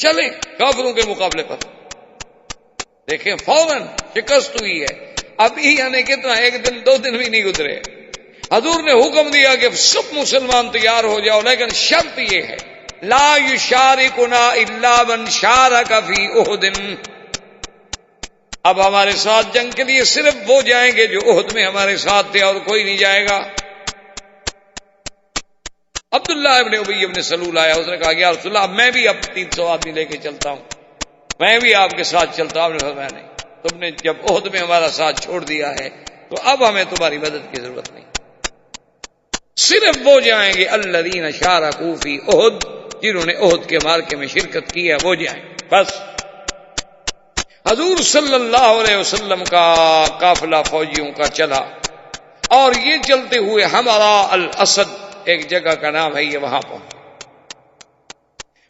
چلیں کافروں کے مقابلے پر۔ دیکھیں فوراً شکست ہوئی ہے، ابھی یعنی کتنا، 1 دن 2 دن بھی نہیں گزرے، حضور نے حکم دیا کہ سب مسلمان تیار ہو جاؤ، لیکن شرط یہ ہے لا یشارکنا الا من شارک فی احد، اب ہمارے ساتھ جنگ کے لیے صرف وہ جائیں گے جو احد میں ہمارے ساتھ تھے، اور کوئی نہیں جائے گا۔ عبداللہ ابن ابی ابن سلول آیا، اس نے کہا کہ یا رسول اللہ میں بھی اب 300 آدمی لے کے چلتا ہوں، میں بھی آپ کے ساتھ چلتا ہوں۔ آپ نے فرمایا نہیں، تم نے جب احد میں ہمارا ساتھ چھوڑ دیا ہے تو اب ہمیں تمہاری مدد کی ضرورت نہیں، صرف وہ جائیں گے الذین شارکوا فی احد، جنہوں نے احد کے معرکے میں شرکت کی ہے وہ جائیں بس۔ حضور صلی اللہ علیہ وسلم کا قافلہ فوجیوں کا چلا، اور یہ چلتے ہوئے ہمارا الاسد ایک جگہ کا نام ہے، یہ وہاں پہنچا۔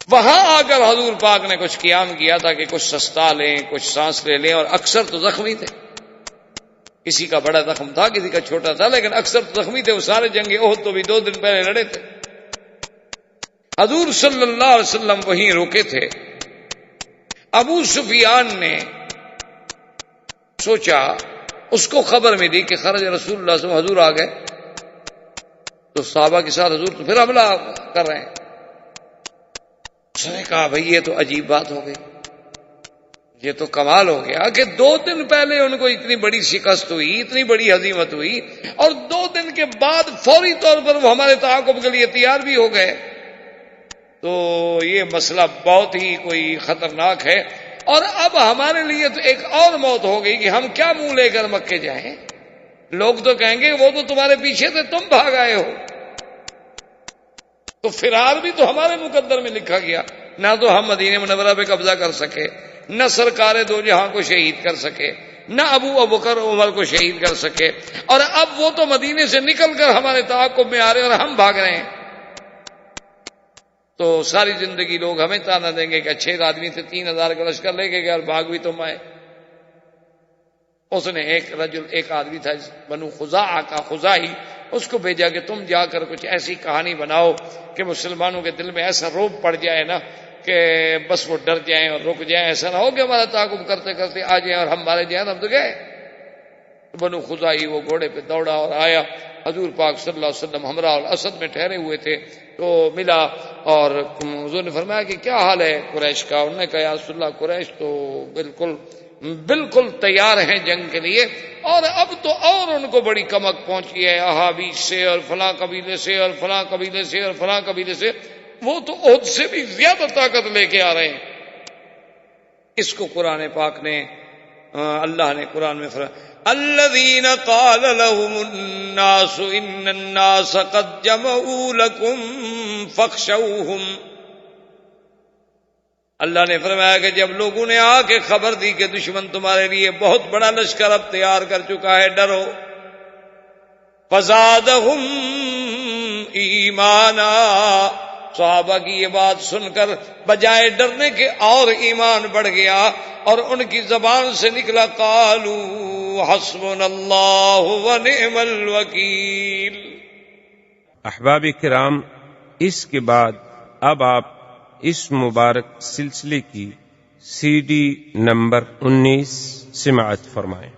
وہاں آ کر حضور پاک نے کچھ قیام کیا تھا کہ کچھ سستا لیں، کچھ سانس لے لیں، اور اکثر تو زخمی تھے، کسی کا بڑا زخم تھا کسی کا چھوٹا تھا، لیکن اکثر تو زخمی تھے، وہ سارے جنگ احد تو بھی 2 دن پہلے لڑے تھے۔ حضور صلی اللہ علیہ وسلم وہیں رکے تھے۔ ابو سفیان نے سوچا، اس کو خبر ملی کہ خرج رسول اللہ صلی اللہ علیہ وسلم، حضور آ گئے، تو صحابہ کے ساتھ حضور تو پھر حملہ کر رہے ہیں۔ اس نے کہا بھئی یہ تو عجیب بات ہو گئی، یہ تو کمال ہو گیا کہ 2 دن پہلے ان کو اتنی بڑی شکست ہوئی، اتنی بڑی ہزیمت ہوئی، اور 2 دن کے بعد فوری طور پر وہ ہمارے تعاقب کے لیے تیار بھی ہو گئے، تو یہ مسئلہ بہت ہی کوئی خطرناک ہے، اور اب ہمارے لیے تو ایک اور موت ہو گئی کہ ہم کیا منہ لے کر مکے جائیں، لوگ تو کہیں گے وہ تو تمہارے پیچھے تھے، تم بھاگ آئے ہو، تو فرار بھی تو ہمارے مقدر میں لکھا گیا، نہ تو ہم مدینہ منورہ پہ قبضہ کر سکے، نہ سرکار دو جہاں کو شہید کر سکے، نہ ابو بکر عمر کو شہید کر سکے، اور اب وہ تو مدینے سے نکل کر ہمارے تعاقب میں آ رہے ہیں اور ہم بھاگ رہے ہیں، تو ساری زندگی لوگ ہمیں تانا دیں گے کہ اچھے آدمی تھے، 3000 کا لشکر لے کے گئے اور بھاگ بھی تم آئے۔ اس نے ایک آدمی تھا بنو خزاعہ کا خزاعی، اس کو بھیجا کہ تم جا کر کچھ ایسی کہانی بناؤ کہ مسلمانوں کے دل میں ایسا روب پڑ جائے نا کہ بس وہ ڈر جائیں اور رک جائیں، ایسا نہ ہو کہ ہمارا تعاقب کرتے کرتے آ جائیں اور ہم مارے جائیں، ہم تو گئے۔ بنو خزاعی وہ گھوڑے پہ دوڑا اور آیا، حضور پاک صلی اللہ علیہ وسلم ہمراہ الاسد میں ٹھہرے ہوئے تھے، تو ملا اور حضور نے فرمایا کہ کیا حال ہے قریش کا؟ انہوں نے کہا یا رسول اللہ قریش تو بالکل تیار ہیں جنگ کے لیے، اور اب تو اور ان کو بڑی کمک پہنچی ہے، احابیش سے اور فلاں قبیلے سے اور فلاں قبیلے سے اور فلاں قبیلے سے، وہ تو احد سے بھی زیادہ طاقت لے کے آ رہے ہیں۔ اس کو قرآن پاک نے اللہ نے قرآن میں فرمایا الذين قال لهم الناس ان الناس قد جمعوا لكم فاخشوهم، اللہ نے فرمایا کہ جب لوگوں نے آ کے خبر دی کہ دشمن تمہارے لیے بہت بڑا لشکر اب تیار کر چکا ہے، ڈرو، فزادهم ایمانا، صحابہ کی یہ بات سن کر بجائے ڈرنے کے اور ایمان بڑھ گیا، اور ان کی زبان سے نکلا قالوا حسبنا اللہ ونعم الوکیل۔ احباب کرام، اس کے بعد اب آپ اس مبارک سلسلے کی CD نمبر 19 سماعت فرمائیں۔